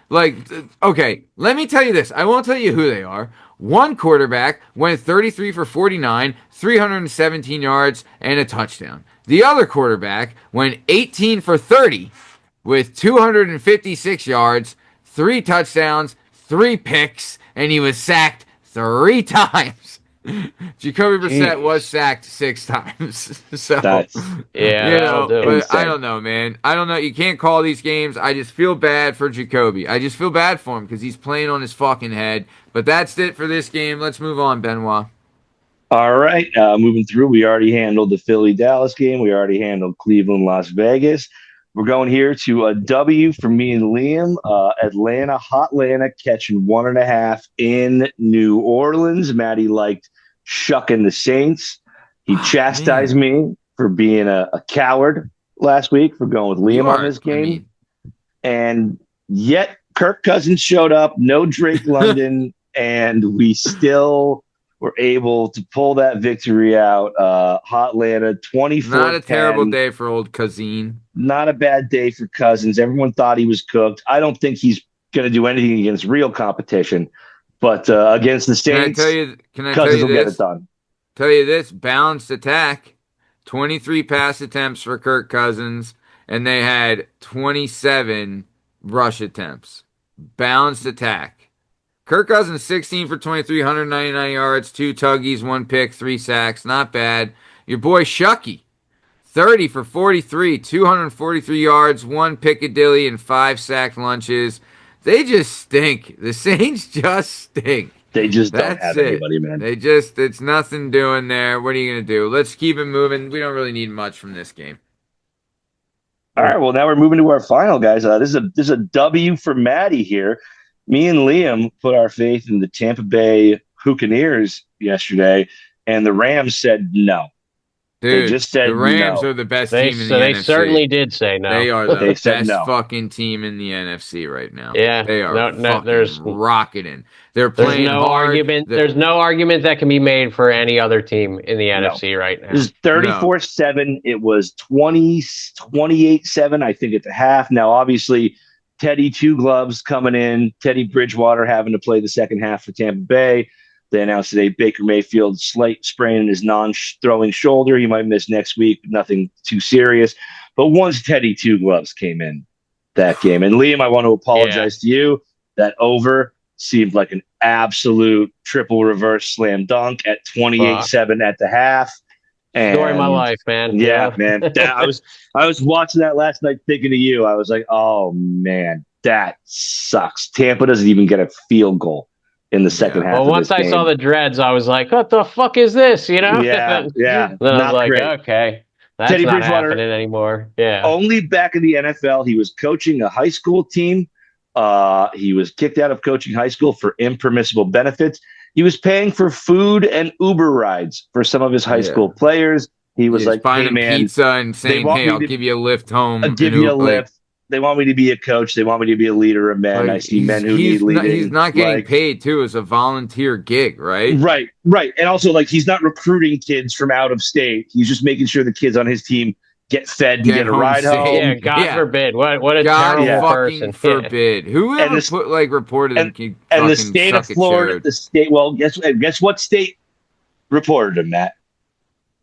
okay, let me tell you this. I won't tell you who they are. One quarterback went 33 for 49, 317 yards, and a touchdown. The other quarterback went 18 for 30 with 256 yards, 3 touchdowns, 3 picks, and he was sacked 3 times. Jacoby Brissett was sacked 6 times. So but I don't know, man. I don't know. You can't call these games. I just feel bad for Jacoby. I just feel bad for him because he's playing on his fucking head. But that's it for this game. Let's move on, Benoit. All right. Moving through, we already handled the Philly-Dallas game. We already handled Cleveland-Las Vegas. We're going here to a W for me and Liam. Hotlanta catching 1.5 in New Orleans. Matty liked shucking the Saints. He chastised me for being a coward last week for going with Liam on this game. And yet Kirk Cousins showed up, no Drake London, and we still were able to pull that victory out. Hotlanta, 24. Not a terrible day for old Cousin. Not a bad day for Cousins. Everyone thought he was cooked. I don't think he's going to do anything against real competition, but against the Saints, Cousins will get it done. Tell you this, balanced attack, 23 pass attempts for Kirk Cousins, and they had 27 rush attempts. Balanced attack. Kirk Cousins, 16 for 23, 199 yards, 2 tuggies, 1 pick, 3 sacks. Not bad. Your boy Shucky, 30 for 43, 243 yards, 1 Piccadilly, and 5 sacked lunches. They just stink. The Saints just stink. They just don't have anybody, man. It's nothing doing there. What are you going to do? Let's keep it moving. We don't really need much from this game. All right, well, now we're moving to our final, guys. This is a W for Maddie here. Me and Liam put our faith in the Tampa Bay Buccaneers yesterday, and the Rams said no. They Dude, just said the Rams no. are the best They team in so the they NFC. certainly did say no. They are the They said best no. fucking team in the NFC right now. Yeah, They are no, fucking there's rocketing. They're there's playing no hard. argument. There's no argument that can be made for any other team in the No. NFC right now. This is No. 34-7. It was 28-7, I think, at the half. Now, obviously, Teddy Two Gloves coming in. Teddy Bridgewater having to play the second half for Tampa Bay. They announced today Baker Mayfield slight sprain in his non-throwing shoulder. He might miss next week. Nothing too serious. But once Teddy Two Gloves came in that game, and Liam, I want to apologize to you. That over seemed like an absolute triple reverse slam dunk at 28-7 at the half. And Story of my life, man. Yeah, man. I was watching that last night thinking of you. I was like, oh man, that sucks. Tampa doesn't even get a field goal in the second half. Well, of once this I game. saw the dreads, I was like, what the fuck is this? You know? Yeah. Then I was like, great. okay, that's Teddy not Bridgewater, happening anymore. Yeah. only back in the NFL, he was coaching a high school team. He was kicked out of coaching high school for impermissible benefits. He was paying for food and Uber rides for some of his high school players. He was like, buying hey, man, pizza and saying, hey, I'll give you a lift home. I'll give you a lift. They want me to be a coach. They want me to be a leader of men. I see men who need leading. He's not getting paid, too, as a volunteer gig, right? Right. And also, like, he's not recruiting kids from out of state. He's just making sure the kids on his team get fed and get a ride home. Yeah, God forbid. What a terrible person. Forbid. Whoever reported him can and the state of Florida, guess what state reported him, Matt?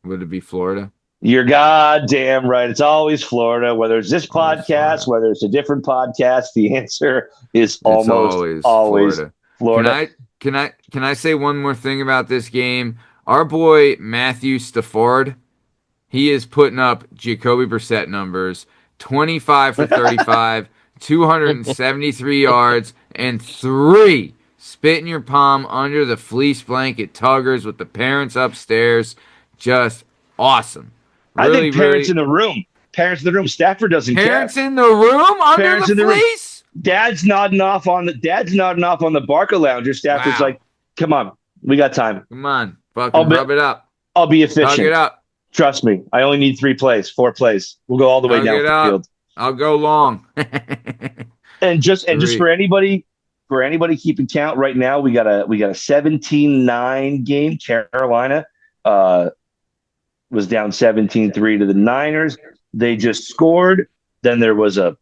Would it be Florida? You're goddamn right. It's always Florida. Whether it's this podcast, whether it's a different podcast, the answer is almost always Florida. Can I say one more thing about this game? Our boy Matthew Stafford, he is putting up Jacoby Brissett numbers: 25 for 35, 273 yards, and 3 spit in your palm under the fleece blanket tuggers with the parents upstairs. Just awesome. Really, I think parents in the room. Parents in the room. Stafford doesn't care. Parents in the room under parents the fleece? Dad's nodding off on the Barca lounger. Stafford's like, come on, we got time. Come on. Fucking rub it up. I'll be efficient. Tug it up. Trust me. I only need 4 plays. We'll go all the way down the field. I'll go long. and just for anybody keeping count right now, we got a 17-9 game. Carolina was down 17-3 to the Niners. They just scored. Then there was a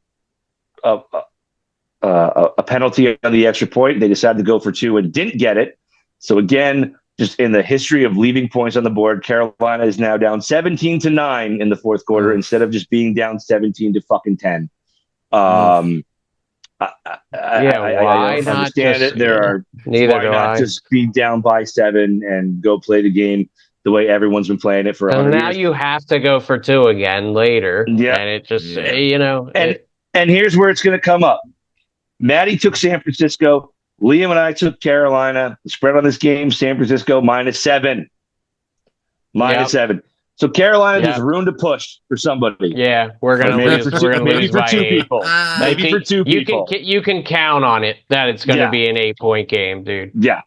penalty on the extra point. They decided to go for 2 and didn't get it. So again, just in the history of leaving points on the board, Carolina is now down 17-9 in the fourth quarter instead of just being down 17-10. Why I not understand just, it. Neither why do not I. just be down by 7 and go play the game the way everyone's been playing it for 100 years. And now you have to go for 2 again later. Yeah. And it just, And here's where it's going to come up. Maddie took San Francisco. Liam and I took Carolina. The spread on this game, San Francisco -7. -7. So Carolina has room to push for somebody. Yeah, we're gonna lose. Maybe for 2 people. Maybe for 2 people. You can count on it that it's going to be an 8-point game, dude. Yeah,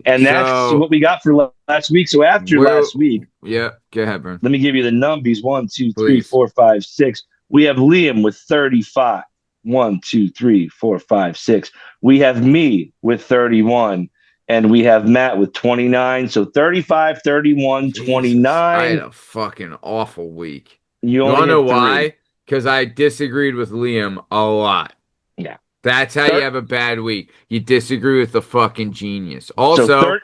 and that's what we got for last week. So after last week, go ahead, Bern. Let me give you the numbies: 1, 2, 3, Please. 4, 5, 6. We have Liam with 35. 1, 2, 3, 4, 5, 6. We have me with 31. And we have Matt with 29. So 35, 31, 29. I had a fucking awful week. You want to know why? Because I disagreed with Liam a lot. Yeah. That's how you have a bad week. You disagree with the fucking genius. Also,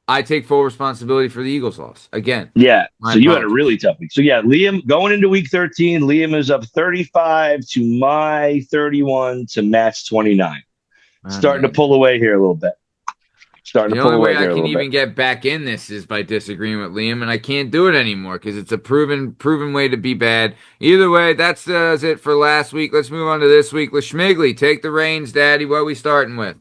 I take full responsibility for the Eagles' loss. Again. Yeah. So you had a really tough week. So yeah, Liam, going into week 13, Liam is up 35 to my 31 to Matt's 29. Starting to pull away here a little bit. The only way I can even get back in this is by disagreeing with Liam, and I can't do it anymore because it's a proven way to be bad. Either way, that's it for last week. Let's move on to this week. LaSchmigley, take the reins, Daddy. What are we starting with?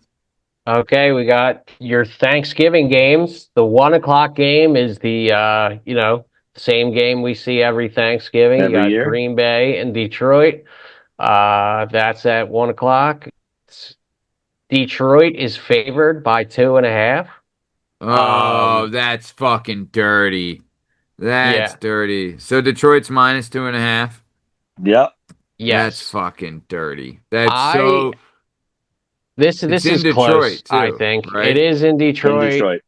Okay, we got your Thanksgiving games. The 1:00 game is the same game we see every Thanksgiving. You got Green Bay and Detroit. That's at 1:00. Detroit is favored by 2.5. Oh, that's fucking dirty. That's Yeah. dirty. So Detroit's minus 2.5. Yep. That's Yes. fucking dirty. That's I so. this It's this in is close, Detroit I too, think. It right? is in In Detroit. Detroit.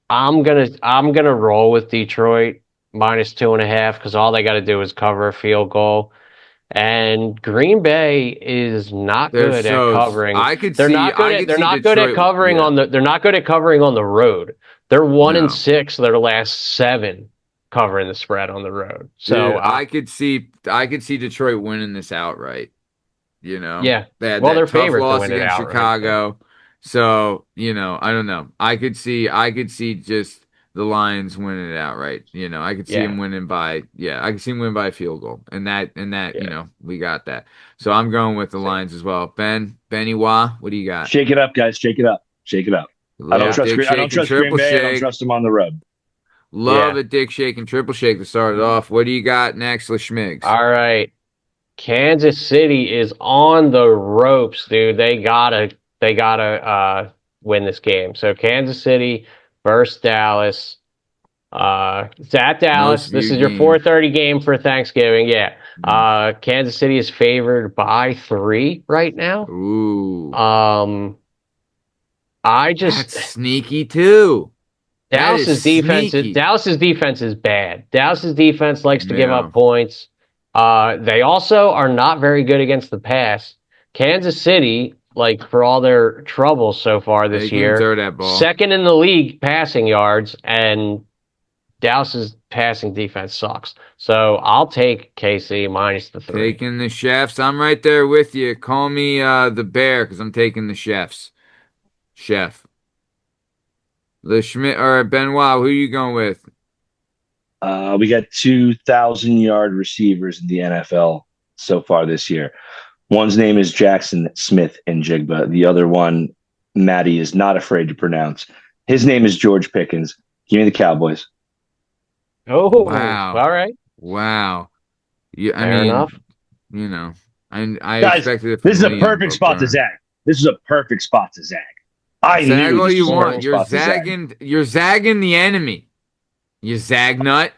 I'm gonna roll with Detroit minus 2.5 because all they got to do is cover a field goal. And Green Bay is not They're good at so. covering. I could see. I could They're see not good at Detroit. covering Yeah. on the they're not good at covering on the road. They're 1 and No. 6 their last 7 covering the spread on the road. So Dude, I could see Detroit winning this outright. yeah. They had Well, they're that tough favored to loss win it against outright. But Chicago. So, I don't know. I could see just the Lions winning it outright. I could see yeah. him winning by yeah, I could see him win by a field goal. And that, Yeah. we got that. So I'm going with the Same. Lions as well. Benny Wah, what do you got? Shake it up, guys. Shake it up. Shake it up. I don't Love Yeah. trust dick Green. I don't shake and trust Green triple Bay. I don't shake. trust them on the road. Love Yeah. a dick shake and triple shake to start it off. What do you got next, LaSchmigs? All right. Kansas City is on the ropes, dude. They gotta win this game. So Kansas City versus Dallas. It's at Most Dallas. This viewed is your game. 4:30 game for Thanksgiving. Yeah. Kansas City is favored by 3 right now. Ooh. I That's just sneaky too. That is Dallas's defense is sneaky. Dallas's defense is bad. Dallas's defense likes to give Yeah. up points. They also are not very good against the pass. Kansas City, like for all their troubles so far They this can year, throw that ball. second in the league passing yards, and Dallas's passing defense sucks. So I'll take KC minus the 3. Taking the chefs. I'm right there with you. Call me the bear because I'm taking the chefs. Chef. The Schmidt or Benoit, who you going with? We got 2,000-yard receivers in the NFL so far this year. One's name is Jackson Smith and Jigba. The other one, Maddie is not afraid to pronounce. His name is George Pickens. Give me the Cowboys. Oh, Wow. all right. Wow. I Fair mean, enough. I Guys, expected it from this is a Liam, perfect but spot to Bern. zag. This is a perfect spot to zag. I Zag knew all this you was a want. perfect You're spot to zag. zagging. You're zagging the enemy. You zag nut.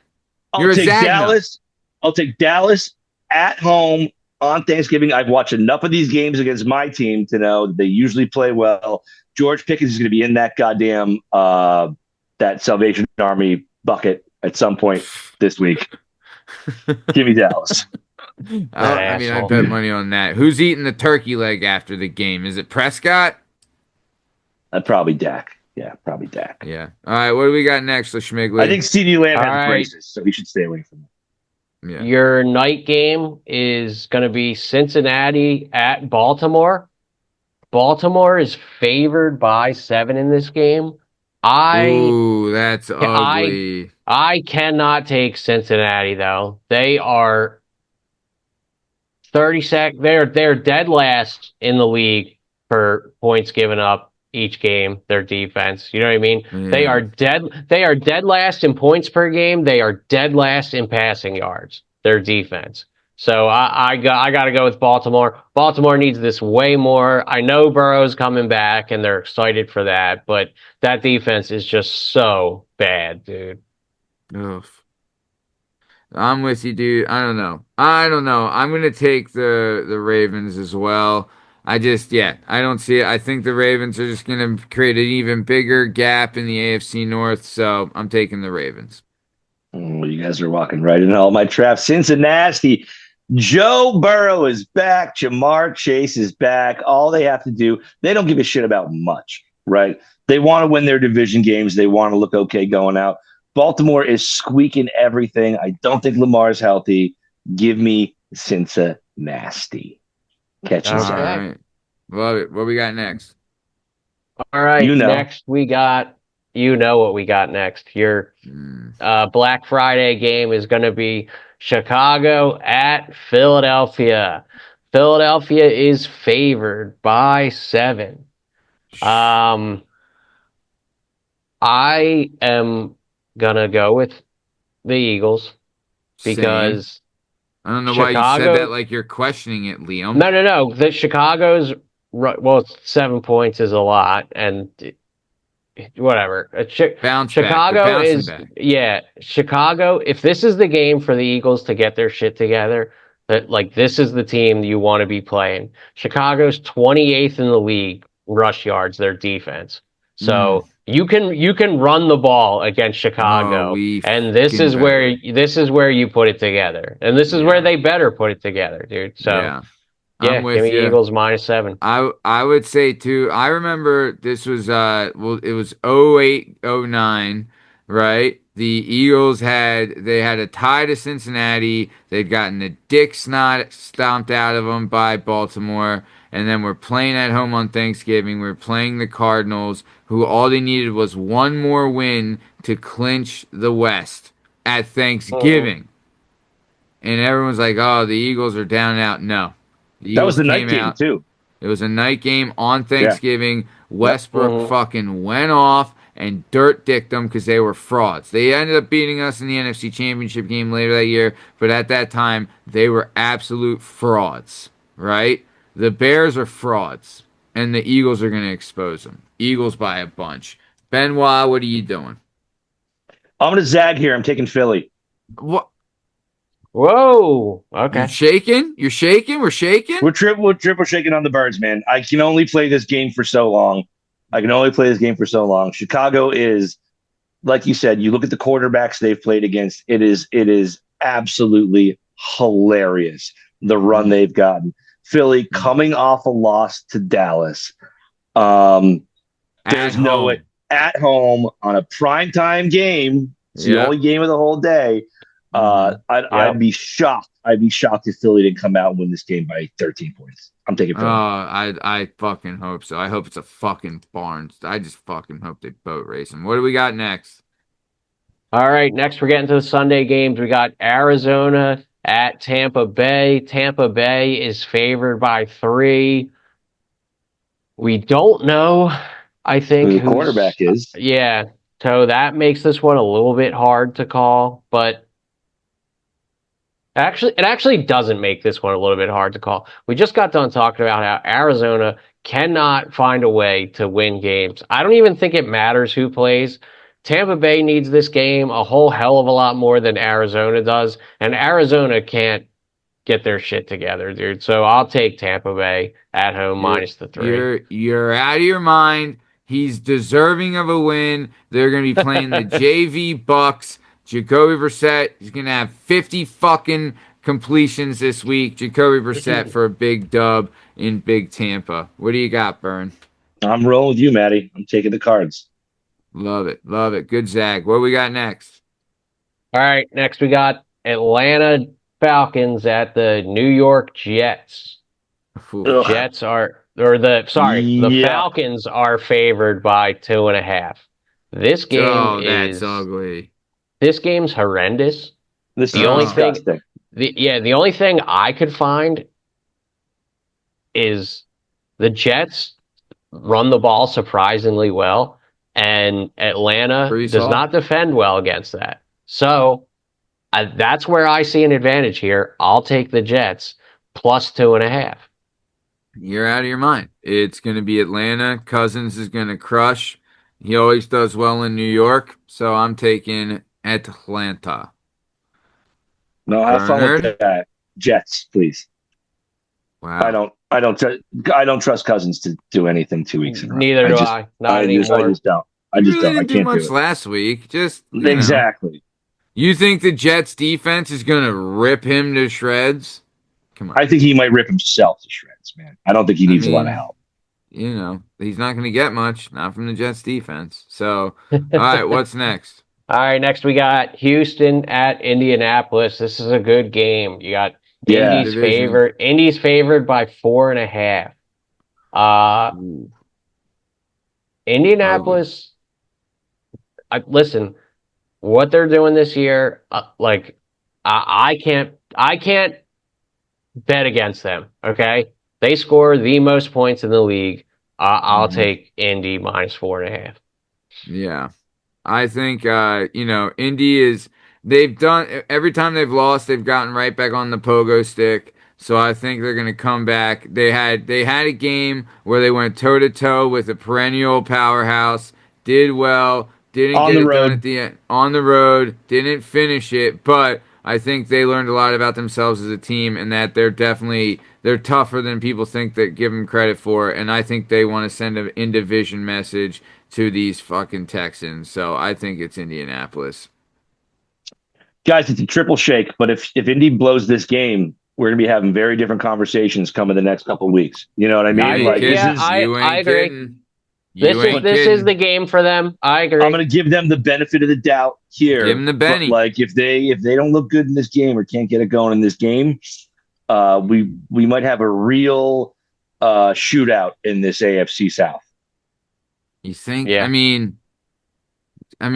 I'll You're a take zag nut. Dallas. I'll take Dallas at home on Thanksgiving. I've watched enough of these games against my team to know that they usually play well. George Pickens is going to be in that goddamn that Salvation Army bucket at some point this week. Give me Dallas. I mean, I bet money on that. Who's eating the turkey leg after the game? Is it Prescott? Probably Dak. Yeah, probably Dak. Yeah. All right. What do we got next, Schmigley? I think CeeDee Lamb All has right. braces, so he should stay away from it. Yeah. Your night game is going to be Cincinnati at Baltimore. Baltimore is favored by 7 in this game. Ooh, that's ugly. I cannot take Cincinnati though. They are 32nd. They're dead last in the league for points given up each game. Their defense, you know what I mean? Yeah. They are dead last in points per game. They are dead last in passing yards. Their defense. So I got to go with Baltimore. Baltimore needs this way more. I know Burrow's coming back, and they're excited for that, but that defense is just so bad, dude. Ugh. I'm with you, dude. I don't know. I'm gonna take the Ravens as well. I don't see it. I think the Ravens are just gonna create an even bigger gap in the AFC North, so I'm taking the Ravens. You guys are walking right in all my traps. Cincinnati. Joe Burrow is back. Jamar Chase is back. All they have to do, they don't give a shit about much, right? They want to win their division games. They want to look okay going out. Baltimore is squeaking everything. I don't think Lamar's healthy. Give me Cincinnati. Catch and All zag. right. Love it. What we got next? All right, You know. next we got, what we got next. Your Black Friday game is going to be Chicago at Philadelphia. Philadelphia is favored by 7. I am going to go with the Eagles because Same. I don't know why you said that like you're questioning it, Liam. No. The Chicago's, well, 7 points is a lot, and whatever. Bounce back. They're Chicago bouncing is back. Chicago. If this is the game for the Eagles to get their shit together, that like this is the team you want to be playing. Chicago's 28th in the league rush yards, their defense. So you can run the ball against Oh, Chicago, we and this fucking is where better. you put it together, and this is where Yeah. they better put it together, dude. So Yeah. yeah, I'm give with me you. Eagles -7. I would say too. I remember this was well it was 08 09, right? The Eagles had a tie to Cincinnati. They'd gotten the dick snot stomped out of them by Baltimore, and then we're playing at home on Thanksgiving. We're playing the Cardinals, who all they needed was one more win to clinch the West at Thanksgiving. And everyone's like, "Oh, the Eagles are down and out." No. The That was Eagles the night came game out. too. It was a night game on Yeah. Thanksgiving. Yep. Westbrook fucking went off and dirt dicked them because they were frauds. They ended up beating us in the NFC Championship game later that year, but at that time, they were absolute frauds, right? The Bears are frauds, and the Eagles are going to expose them. Eagles by a bunch. Benoit, what are you doing? I'm gonna zag here. I'm taking Philly. What? Whoa. You Okay. shaking? You're shaking? We're shaking? We're triple shaking on the birds, man. I can only play this game for so long. Chicago is, like you said, you look at the quarterbacks they've played against. It is absolutely hilarious the run they've gotten. Philly coming off a loss to Dallas. There's no way at home on a primetime game. It's the only game of the whole day. I'd be shocked. I'd be shocked if Philly didn't come out and win this game by 13 points. I'm taking Philly. I fucking hope so. I hope it's a fucking barn. I just fucking hope they boat race them. What do we got next? All right, next we're getting to the Sunday games. We got Arizona at Tampa Bay. Tampa Bay is favored by 3. We don't know, I think, Who the quarterback is. Yeah, so that makes this one a little bit hard to call, but it actually doesn't make this one a little bit hard to call. We just got done talking about how Arizona cannot find a way to win games. I don't even think it matters who plays. Tampa Bay needs this game a whole hell of a lot more than Arizona does, and Arizona can't get their shit together, dude. So I'll take Tampa Bay at home -3. You're out of your mind. He's deserving of a win. They're going to be playing the JV Bucks. Jacoby Brissett is going to have 50 fucking completions this week. Jacoby Brissett for a big dub in Big Tampa. What do you got, Bern? I'm rolling with you, Maddie. I'm taking the Cards. Love it. Love it. Good zag. What we got next? All right, next we got Atlanta Falcons at the New York Jets. Ugh. The Falcons are favored by 2.5. This game that's ugly. This game's horrendous. This is disgusting. The only thing I could find is the Jets run the ball surprisingly well, and Atlanta does not defend well against that. So that's where I see an advantage here. I'll take the Jets +2.5. You're out of your mind. It's going to be Atlanta. Cousins is going to crush. He always does well in New York, so I'm taking Atlanta. No, have fun with that. Jets, please. Wow. I don't trust Cousins to do anything 2 weeks in a row. Neither do I. Not anymore. I just don't. I didn't do can't much do it. last week. Just exactly. You think the Jets defense is going to rip him to shreds? Come on. I think he might rip himself to shreds, man. I don't think he needs a lot of help. He's not going to get much, not from the Jets defense. So, all right, what's next? All right, next we got Houston at Indianapolis. This is a good game. You got Indy's favored by 4.5. Indianapolis. Listen, what they're doing this year, I can't bet against them. Okay, they score the most points in the league. I'll take Indy -4.5. Yeah. I think, Indy is, they've done, every time they've lost, they've gotten right back on the pogo stick. So I think they're going to come back. They had a game where they went toe-to-toe with a perennial powerhouse, did well, didn't On get the it done road. at the end, on the road, didn't finish it, but I think they learned a lot about themselves as a team and that they're tougher than people think that give them credit for, and I think they want to send an in division message to these fucking Texans. So I think it's Indianapolis. Guys, it's a triple shake, but if Indy blows this game, we're gonna be having very different conversations coming the next couple of weeks. You know what I You mean? ain't Like this kidding. is You I ain't agree. kidding. This You is ain't this is the kidding. game for them. I agree. I'm gonna give them the benefit of the doubt Give here. him the But Benny. like if they don't look good in this game or can't get it going in this game, we might have a real shootout in this AFC South. You think? Yeah. I mean, it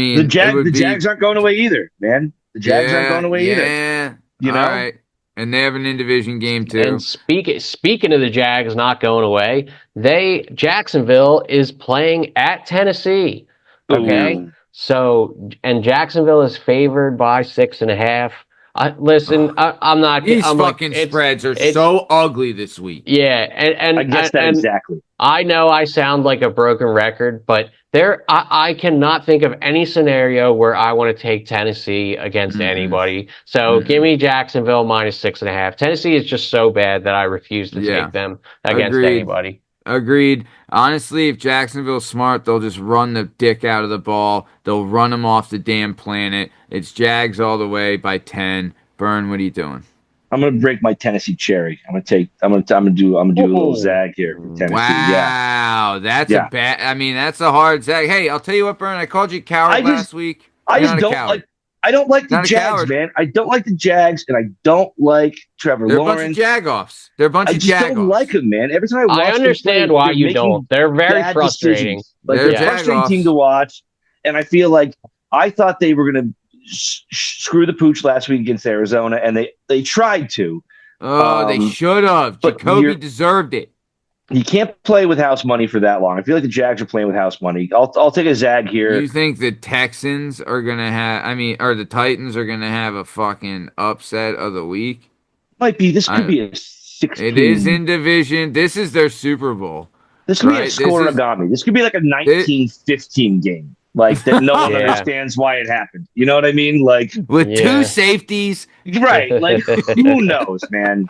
would The be Jags aren't going away either, man. The Jags aren't going away either. yeah. You All know? right, and they have an in division game And too. speaking of the Jags not going away, Jacksonville is playing at Tennessee. Okay, Ooh. so and Jacksonville is favored by 6.5. I'm not. These I'm like fucking it's spreads are it's so ugly this week. yeah, I guess that and exactly. I know I sound like a broken record, but I cannot think of any scenario where I want to take Tennessee against Mm-mm. anybody. So give me Jacksonville minus 6.5. Tennessee is just so bad that I refuse to Yeah. take them against Agreed. anybody. Agreed. Honestly, if Jacksonville's smart, they'll just run the dick out of the ball. They'll run them off the damn planet. It's Jags all the way by 10. Bern, what are you doing? I'm gonna break my Tennessee cherry. I'm gonna do a little zag here for Tennessee. Wow, that's Yeah. a bad. I mean, that's a hard zag. Hey, I'll tell you what, Bern. I called you a coward last week. I You're just not a don't coward. like. I don't like the Not a Jags, coward. man. I don't like the Jags, and I don't like Trevor They're Lawrence. a bunch of jagoffs. They're a bunch I of just jagoffs. don't like them, man. Every time I watch I understand them play, why they're you making don't. They're very bad frustrating. decisions. Like They're they're a frustrating jagoffs. team to watch, and I feel like I thought they were gonna screw the pooch last week against Arizona, and they tried to. Oh, they should have. but Jacoby deserved it. You can't play with house money for that long. I feel like the Jags are playing with house money. I'll take a zag here. You think the Texans are gonna have? I mean, or the Titans are gonna have a fucking upset of the week? Might be this could be a 16. It is in division. This is their Super Bowl. This could be a right? scoregami. This could be like a 19-15 game. Like that no one Yeah. understands why it happened. You know what I mean? Like With Yeah. two safeties. right. Like who knows, man?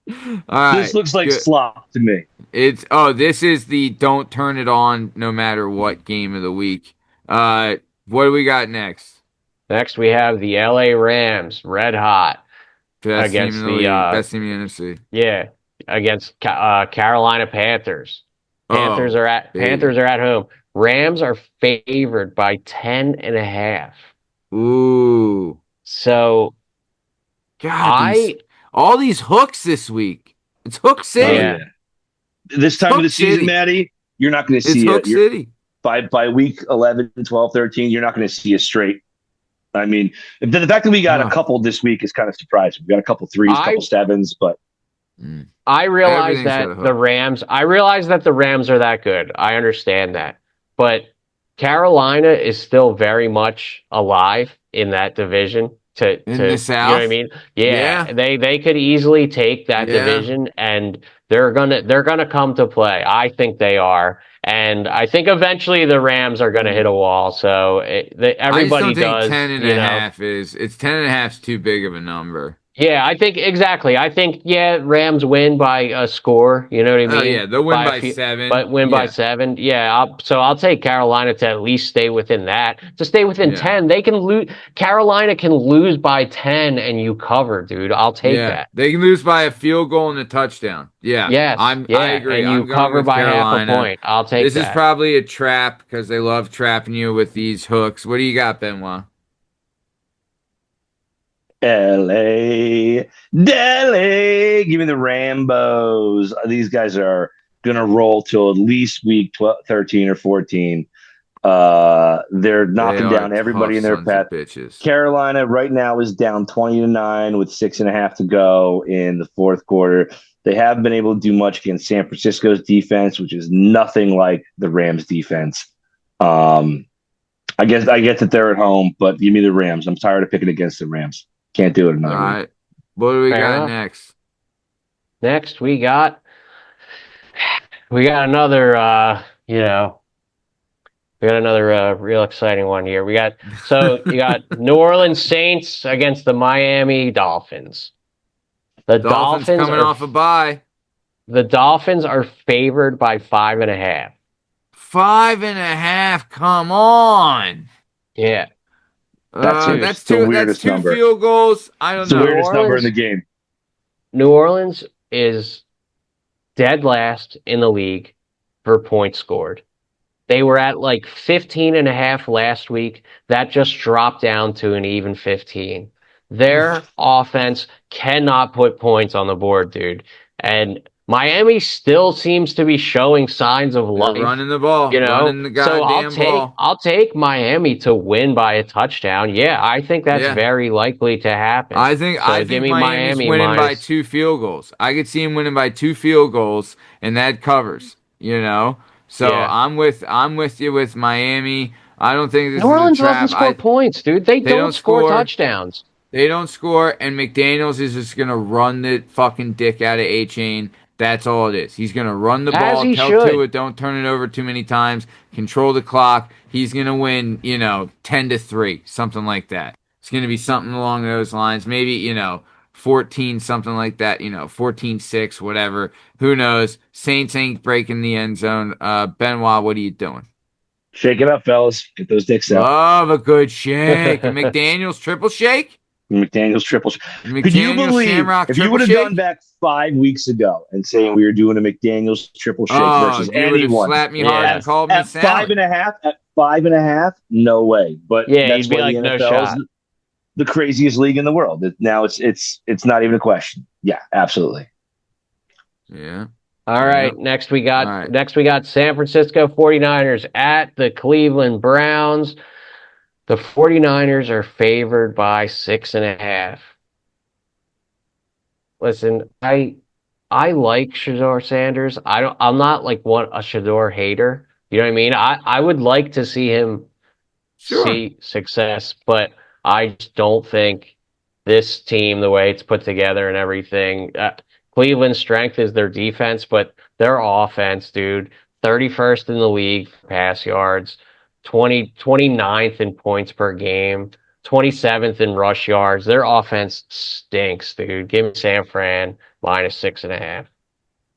All right. This looks like good. slop to me. This is the don't turn it on no matter what game of the week. What do we got next? Next, we have the LA Rams, red hot, Best against team in the league. Best team in the NFC. yeah, against Carolina Panthers. Panthers Oh, are at baby. Panthers are at home. Rams are favored by 10.5. Ooh. So God, all these hooks this week. It's Hook City. Yeah. This time of the Hook season, City. Maddie, you're not going to It's see Hook it. City. By week 11, 12, 13, you're not going to see a straight. I mean, the fact that we got a couple this week is kind of surprising. We got a couple threes, a couple sevens, but I realize Everything's got a that hook. the Rams are that good. I understand that. But Carolina is still very much alive in that division. In the You know what I South? mean? Yeah. Yeah. They could easily take that Yeah. division, and they're gonna come to play. I think they are. And I think eventually the Rams are going to hit a wall. So everybody I just don't does. think 10 and a half is. It's 10 and a half is too big of a number. Yeah, I think exactly. I think Rams win by a score. You know what I mean? Oh yeah, they'll win by a few, 7. but win by 7. Yeah, I'll take Carolina to at least stay within that. To stay within 10, they can lose. Carolina can lose by 10, and you cover, dude. I'll take that. They can lose by a field goal and a touchdown. Yeah. Yes. I agree. And you I'm going cover with by Carolina. half a point. I'll take This that. is probably a trap because they love trapping you with these hooks. What do you got, Benoit? LA, Dele, give me the Rambos. These guys are going to roll till at least week 12, 13 or 14. They're knocking down everybody in their path. Carolina right now is down 20-9 with 6.5 to go in the fourth quarter. They haven't been able to do much against San Francisco's defense, which is nothing like the Rams defense. I get that they're at home, but give me the Rams. I'm tired of picking against the Rams. Can't do it another All week. right. What do we Fair got enough. next? Next, we got another, We got another real exciting one here. You got New Orleans Saints against the Miami Dolphins. The Dolphins Dolphins coming are off a bye. the Dolphins are favored by 5.5. 5.5. Come on. Yeah. That's Dude, That's the two. That's weirdest two number. field goals. I don't It's the New know. weirdest number in Orleans the game. New Orleans is dead last in the league for points scored. They were at like 15.5 last week. That just dropped down to an even 15. Their offense cannot put points on the board, dude. And Miami still seems to be showing signs of They're life, running the ball, you know. running the So goddamn ball. I'll take Miami to win by a touchdown. Yeah, I think that's Yeah. very likely to happen. I So give think me Miami's Miami winning by minus. 2 field goals. I could see him winning by 2 field goals, and that covers. So Yeah. I'm with you with Miami. I don't think New this is a Orleans doesn't trap. score points, dude. They They don't don't score score. touchdowns. They don't score, and McDaniels is just gonna run the fucking dick out of A-Chain. That's all it is. He's gonna run the As ball, he tell should. Tua don't turn it over too many times, control the clock. He's gonna win, 10-3, something like that. It's gonna be something along those lines. Maybe 14, something like that. 14-6, whatever. Who knows? Saints ain't breaking the end zone. Benoit, what are you doing? Shake it up, fellas. Get those dicks out. Love a good shake. A McDaniel's triple shake. McDaniel's triple. Could you McDaniel's believe Shamrock if you triple would have gone shake? back 5 weeks ago and saying we were doing a McDaniel's triple shake Oh, versus you would have anyone slapped me hard Yeah. and called me at five salad. and a half, no way. But Yeah, that's you'd be why like, the no NFL shot. is the craziest league in the world. Now it's not even a question. Yeah, absolutely. Yeah. All right, Yep. next we All right. got San Francisco 49ers at the Cleveland Browns. The 49ers are favored by 6.5. Listen, I like Shador Sanders. I'm not like a Shador hater. You know what I mean? I would like to see him Sure. see success, but I just don't think this team, the way it's put together and everything, Cleveland's strength is their defense, but their offense, dude, 31st in the league for pass yards, 29th in points per game, 27th in rush yards. Their offense stinks, dude. Give me San Fran minus 6.5.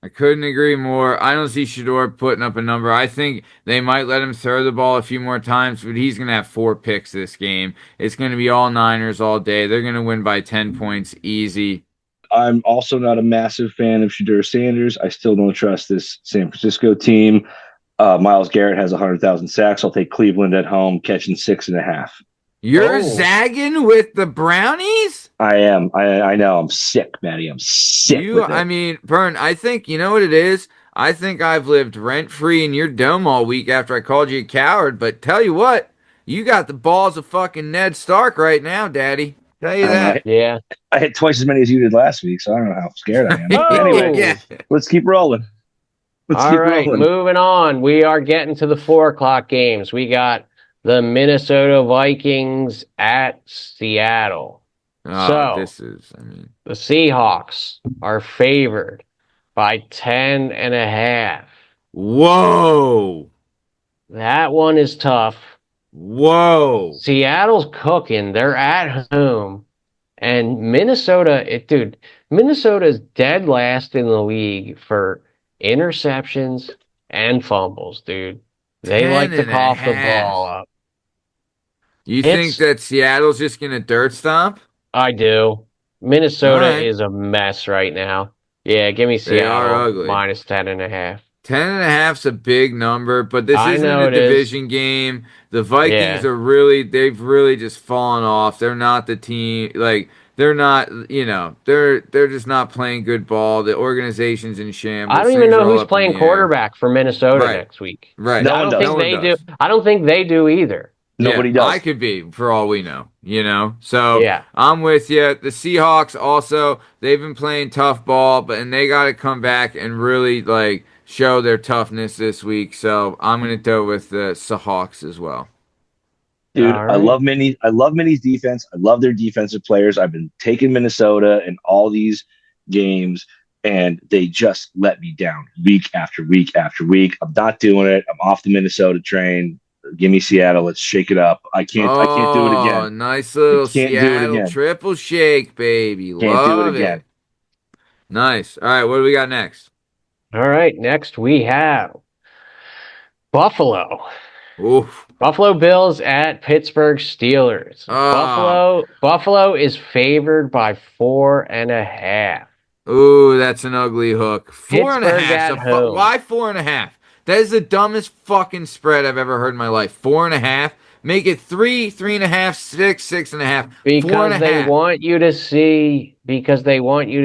I couldn't agree more. I don't see Shador putting up a number. I think they might let him throw the ball a few more times, but he's going to have 4 picks this game. It's going to be all Niners all day. They're going to win by 10 points easy. I'm also not a massive fan of Shador Sanders. I still don't trust this San Francisco team. Myles Garrett has 100,000 sacks. I'll take Cleveland at home, catching 6.5. You're zagging with the Brownies? I am. I know. I'm sick, Matty. I'm sick. With it. I mean, Bern, I think, you know what it is? I think I've lived rent-free in your dome all week after I called you a coward, but tell you what, you got the balls of fucking Ned Stark right now, Daddy. Tell you that. Yeah. I had twice as many as you did last week, so I don't know how scared I am. Oh! Anyway, Yeah. let's keep rolling. All right, moving on. We are getting to the 4 o'clock games. We got the Minnesota Vikings at Seattle. Oh, So the Seahawks are favored by 10.5. Whoa. That one is tough. Whoa. Seattle's cooking. They're at home. And Minnesota is dead last in the league for interceptions and fumbles, dude. They like to cough the ball up. You think that Seattle's just going to dirt stomp? I do. Minnesota is a mess right now. Yeah, give me Seattle minus 10.5. 10.5's a big number, but this isn't a division game. The Vikings they've really just fallen off. They're not the team. Like, they're not, they're just not playing good ball. The organization's in shambles. I don't even know who's playing quarterback for Minnesota next week. Right. No I one don't does. think they do. I don't think they do either. Nobody does. I could be, for all we know, So I'm with you. The Seahawks also, they've been playing tough ball, and they got to come back and really show their toughness this week. So I'm going to go with the Seahawks as well. Dude, right. I love Minnie's defense. I love their defensive players. I've been taking Minnesota in all these games, and they just let me down week after week after week. I'm not doing it. I'm off the Minnesota train. Give me Seattle. Let's shake it up. I can't do it Oh, again. nice I little can't do it Seattle again. triple shake, baby. Can't do it Love again. it. Nice. All right, what do we got next? All right, next we have Buffalo. Oof. Buffalo Bills at Pittsburgh Steelers. Buffalo is favored by 4.5. Ooh, that's an ugly hook. Four and a Pittsburgh half. at home. Why 4.5? That is the dumbest fucking spread I've ever heard in my life. 4.5. Make it 3, 3.5, 6, 6.5. Four and Because a they half. want you to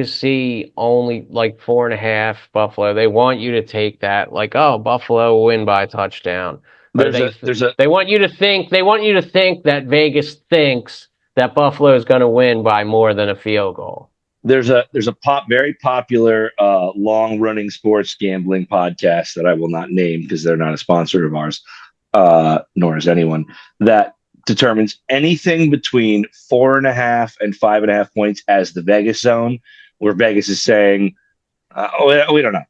see only like 4.5 Buffalo. They want you to take that like, oh, Buffalo will win by a touchdown. Or they want you to think that Vegas thinks that Buffalo is going to win by more than a field goal. There's a very popular long running sports gambling podcast that I will not name because they're not a sponsor of ours, nor is anyone, that determines anything between 4.5 and 5.5 points as the Vegas zone, where Vegas is saying, we don't know.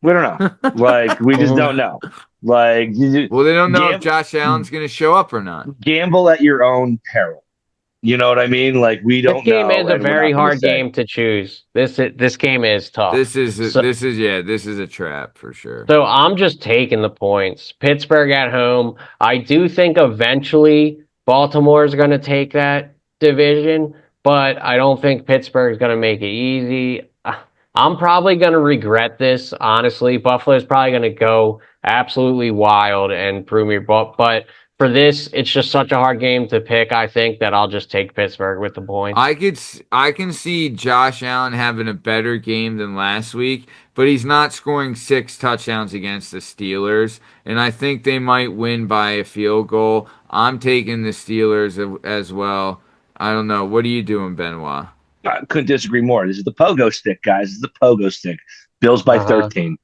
We don't know. Like, we just don't know. Like, well, they don't know if Josh Allen's going to show up or not. Gamble at your own peril. You know what I mean? Like, we don't know. This game is a very hard game to choose. This game is tough. This is a trap for sure. So I'm just taking the points. Pittsburgh at home. I do think eventually Baltimore is going to take that division, but I don't think Pittsburgh is going to make it easy. I'm probably going to regret this, honestly. Buffalo's probably going to go absolutely wild and prove me, but for this, it's just such a hard game to pick, I think, that I'll just take Pittsburgh with the points. I can see Josh Allen having a better game than last week, but he's not scoring 6 touchdowns against the Steelers, and I think they might win by a field goal. I'm taking the Steelers as well. I don't know. What are you doing, Benoit? I couldn't disagree more. This is the pogo stick, guys. This is the pogo stick. Bills by 13.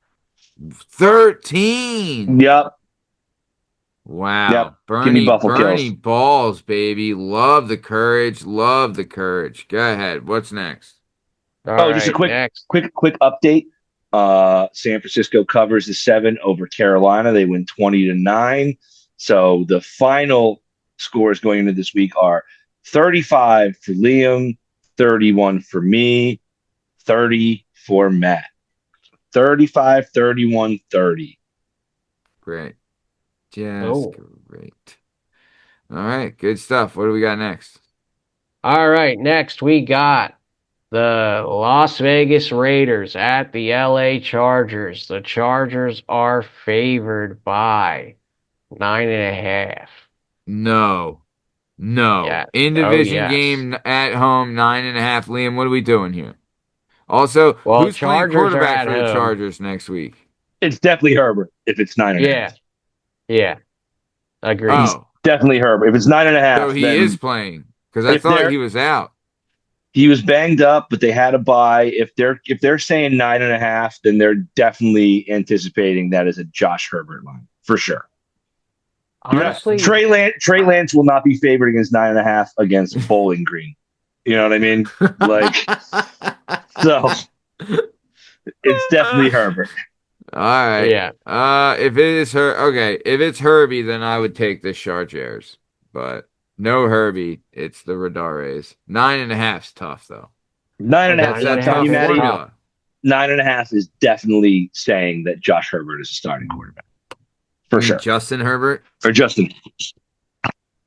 13? Yep. Wow. Yep. Bernie balls, baby. Love the courage. Love the courage. Go ahead. What's next? Just a quick update. San Francisco covers the 7 over Carolina. They win 20-9. So the final scores going into this week are 35 for Liam, 31 for me, 30 for Matt. 35, 31, 30. Great. Just great. All right, good stuff. What do we got next? All right, next we got the Las Vegas Raiders at the LA Chargers. The Chargers are favored by 9.5. No. Yeah. In division game at home, 9.5. Liam, what are we doing here? Also, who's playing quarterback for the Chargers next week? It's definitely Herbert if it's 9.5. Yeah. Agreed. He's definitely Herbert. If it's 9.5, so he is playing because I thought he was out. He was banged up, but they had a bye. If they're saying 9.5, then they're definitely anticipating that as a Josh Herbert line for sure. Honestly, Trey Lance will not be favored against 9.5 against Bowling Green. You know what I mean? Like, so it's definitely Herbert. All right. Yeah. If it is if it's Herbie, then I would take the Chargers. But no Herbie, it's the Radares. 9.5's tough though. 9.5. 9.5 is definitely saying that Josh Herbert is a starting quarterback. For sure. Justin Herbert? Or Justin.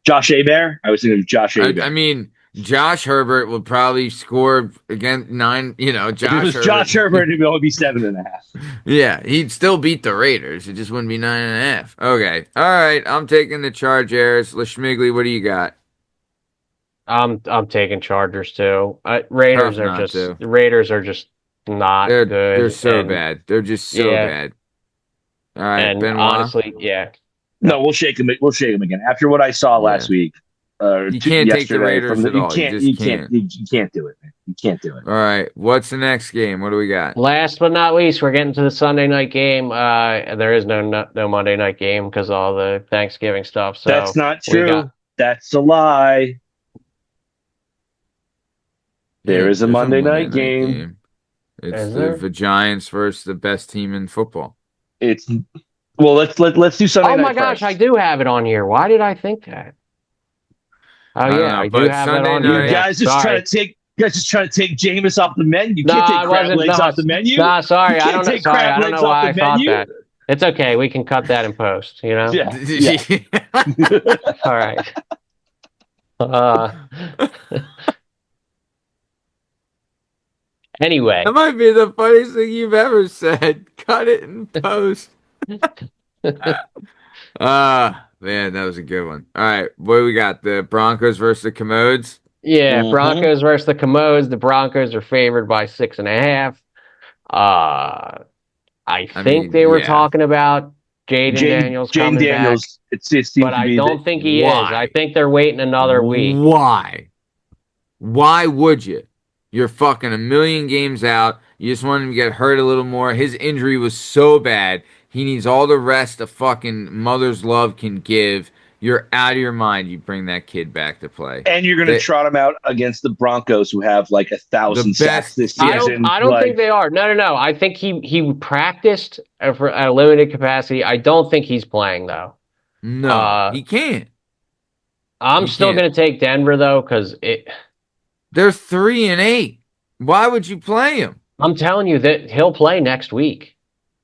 Josh Hebert? I was thinking of Josh Hebert. I mean, Josh Herbert would probably score against 9, Josh Herbert, it would only be 7.5. Yeah, he'd still beat the Raiders. It just wouldn't be 9.5. Okay. All right. I'm taking the Chargers. LaSchmigley, what do you got? I'm taking Chargers too. Raiders are just not good. They're so bad. They're just so bad. All right, and Benoit? honestly, yeah. No, we'll shake him. We'll shake him again after what I saw last week. You can't take the Raiders at all. You can't do it, man. You can't do it. All right, what's the next game? What do we got? Last but not least, we're getting to the Sunday night game. There is no Monday night game because of all the Thanksgiving stuff. So that's not true. That's a lie. There is a Monday night game. It's the Giants versus the best team in football. It's Well, let's do Sunday Oh night my gosh, first. I do have it on here. Why did I think that? Oh don't yeah, know, I do but have Sunday that on night- here. You Yeah, guys just sorry. trying to take Jameis off the menu. You No, can't take I crab wasn't. legs No, off the menu. no, sorry, You I can't don't know. take Sorry, crab I don't legs know off why I the thought menu. that. It's okay. We can cut that in post. You know. Yeah. All right. Uh, anyway, That might be the funniest thing you've ever said. Cut it in post. Man, that was a good one. All right, what do we got? The Broncos versus the Commodes. yeah, Mhm. Broncos versus the Commodes. The Broncos are favored by 6.5. I think mean, they were yeah. talking about Jaden Daniels Jaden coming Daniels. back, It seems but to I be don't think he is. Why? I think they're waiting another week. Why? Why would you? You're fucking a million games out. You just want him to get hurt a little more. His injury was so bad. He needs all the rest a fucking mother's love can give. You're out of your mind. You bring that kid back to play. And you're going to trot him out against the Broncos, who have like 1,000 The sacks best- this I season. don't think they are. No. I think he practiced for a limited capacity. I don't think he's playing though. No, he can't. I'm You still can't. going to take Denver though because it. They're 3-8. Why would you play him? I'm telling you that he'll play next week.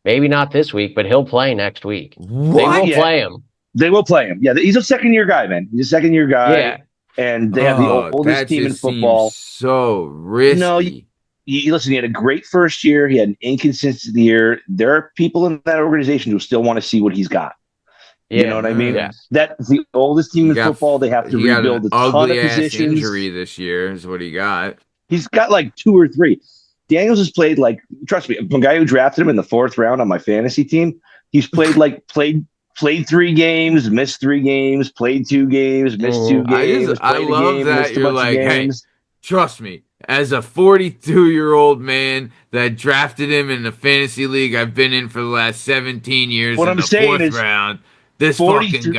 Maybe not this week, but he'll play next week. What? They will Yeah. play him. They will play him. Yeah, he's a second-year guy, man. He's a second-year guy. Yeah. And they have the oldest that team in just football. seems so risky. No, listen, he had a great first year. He had an inconsistent year. There are people in that organization who still want to see what he's got. Yeah. You know what I mean? Yeah. That's the oldest team He in got- football. They have to he got rebuild an a ton of ugly ass positions. injury this year is what he got. He's got like 2 or 3. Daniels has played like, trust me, a guy who drafted him in the 4th round on my fantasy team. He's played 3 games, missed 3 games, played 2 games, missed 2 games. I played a love game, that missed a you're bunch of like, hey, games. trust me, as a 42-year-old man that drafted him in the fantasy league I've been in for the last 17 years What in I'm the saying 4th is round, this 43 fucking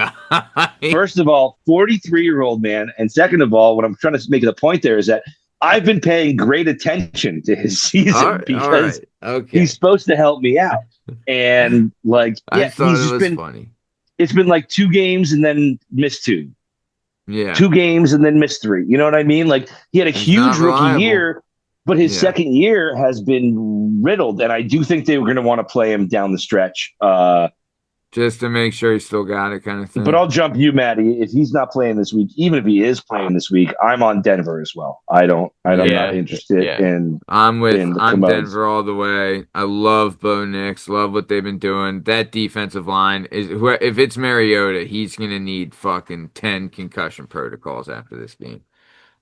guy. First of all, 43-year-old man. And second of all, what I'm trying to make the point there is that I've been paying great attention to his season all because right, okay. he's supposed to help me out. And like, I yeah, thought he's it just was been, funny. it's been like 2 games and then missed 2. Yeah. 2 games and then missed 3. You know what I mean? Like he had a He's huge not rookie reliable. year, but his Yeah. second year has been riddled. And I do think they were going to want to play him down the stretch. Just to make sure he still got it kind of thing. But I'll jump you, Maddie. If he's not playing this week, even if he is playing this week, I'm on Denver as well. I'm not interested in. I'm in the Commodes. Denver all the way. I love Bo Nix. Love what they've been doing. That defensive line is if it's Mariota, he's gonna need fucking 10 concussion protocols after this game.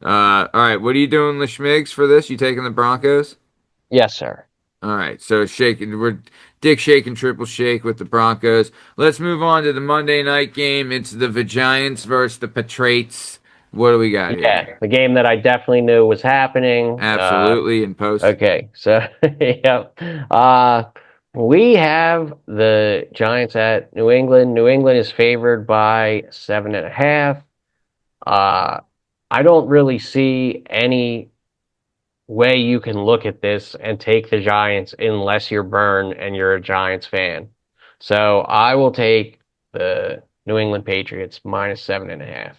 All right, what are you doing, LeSchmigs, for this? You taking the Broncos? Yes, sir. All right, so we're dick shaking, triple shake with the Broncos. Let's move on to the Monday night game. It's the Giants versus the Patriots. What do we got Yeah, here? the game that I definitely knew was happening. Absolutely, in post. Okay, so yep. We have the Giants at New England. New England is favored by 7.5. I don't really see any way you can look at this and take the Giants unless you're Bern and you're a Giants fan. So I will take the New England Patriots minus 7.5.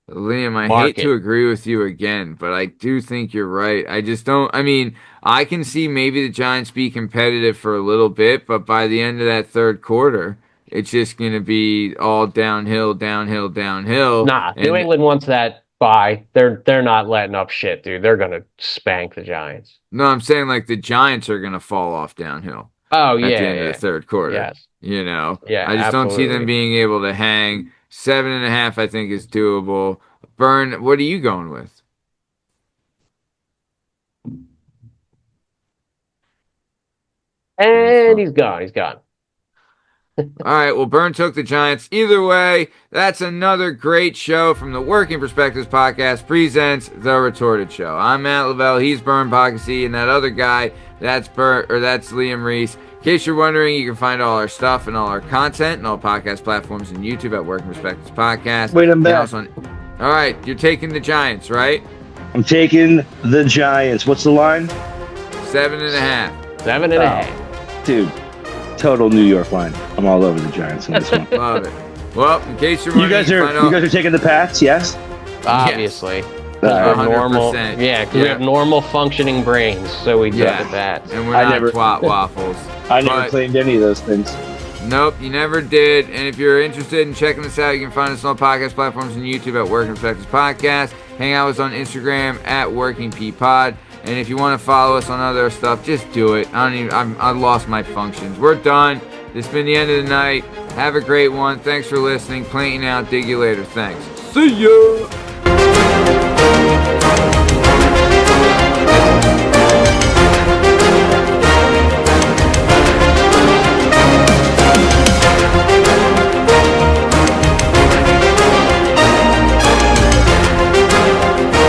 Liam, I Mark hate it. to agree with you again, but I do think you're right. I just don't. I mean, I can see maybe the Giants be competitive for a little bit, but by the end of that 3rd quarter, it's just going to be all downhill, downhill, downhill. Nah, And- New England wants that bye. They're not letting up shit, dude. They're gonna spank the Giants. No, I'm saying like the Giants are going to fall off downhill Oh at yeah, the end yeah. of the 3rd quarter. Yes. You know, Yeah, I just don't see them absolutely. being able to hang. 7.5, I think, is doable. Bern, what are you going with? And he's gone. He's gone. All right, well, Bern took the Giants. Either way, that's another great show from the Working Perspectives Podcast presents The Retorted Show. I'm Matt Lavelle, he's Bern Podcasy, and that other guy, that's Liam Reese. In case you're wondering, you can find all our stuff and all our content and all podcast platforms and YouTube at Working Perspectives Podcast. Wait, I'm And back. also all right, you're taking the Giants, right? I'm taking the Giants. What's the line? 7.5. 7.5. Dude, total New York line. I'm all over the Giants in this one. Love it. Well, in case you're You wondering, guys are taking the Pats, yes? Obviously. Yes. We're 100%. normal. Yeah, because we have normal functioning brains, so we took Yeah. the Pats. And we're not twat waffles. I never claimed any of those things. Nope, you never did. And if you're interested in checking us out, you can find us on podcast platforms and YouTube at Working Perspectives Podcast. Hang out with us on Instagram at Working P Pod. And if you want to follow us on other stuff, just do it. I lost my functions. We're done. This has been the end of the night. Have a great one. Thanks for listening. Planting out. Dig you later. Thanks. See ya.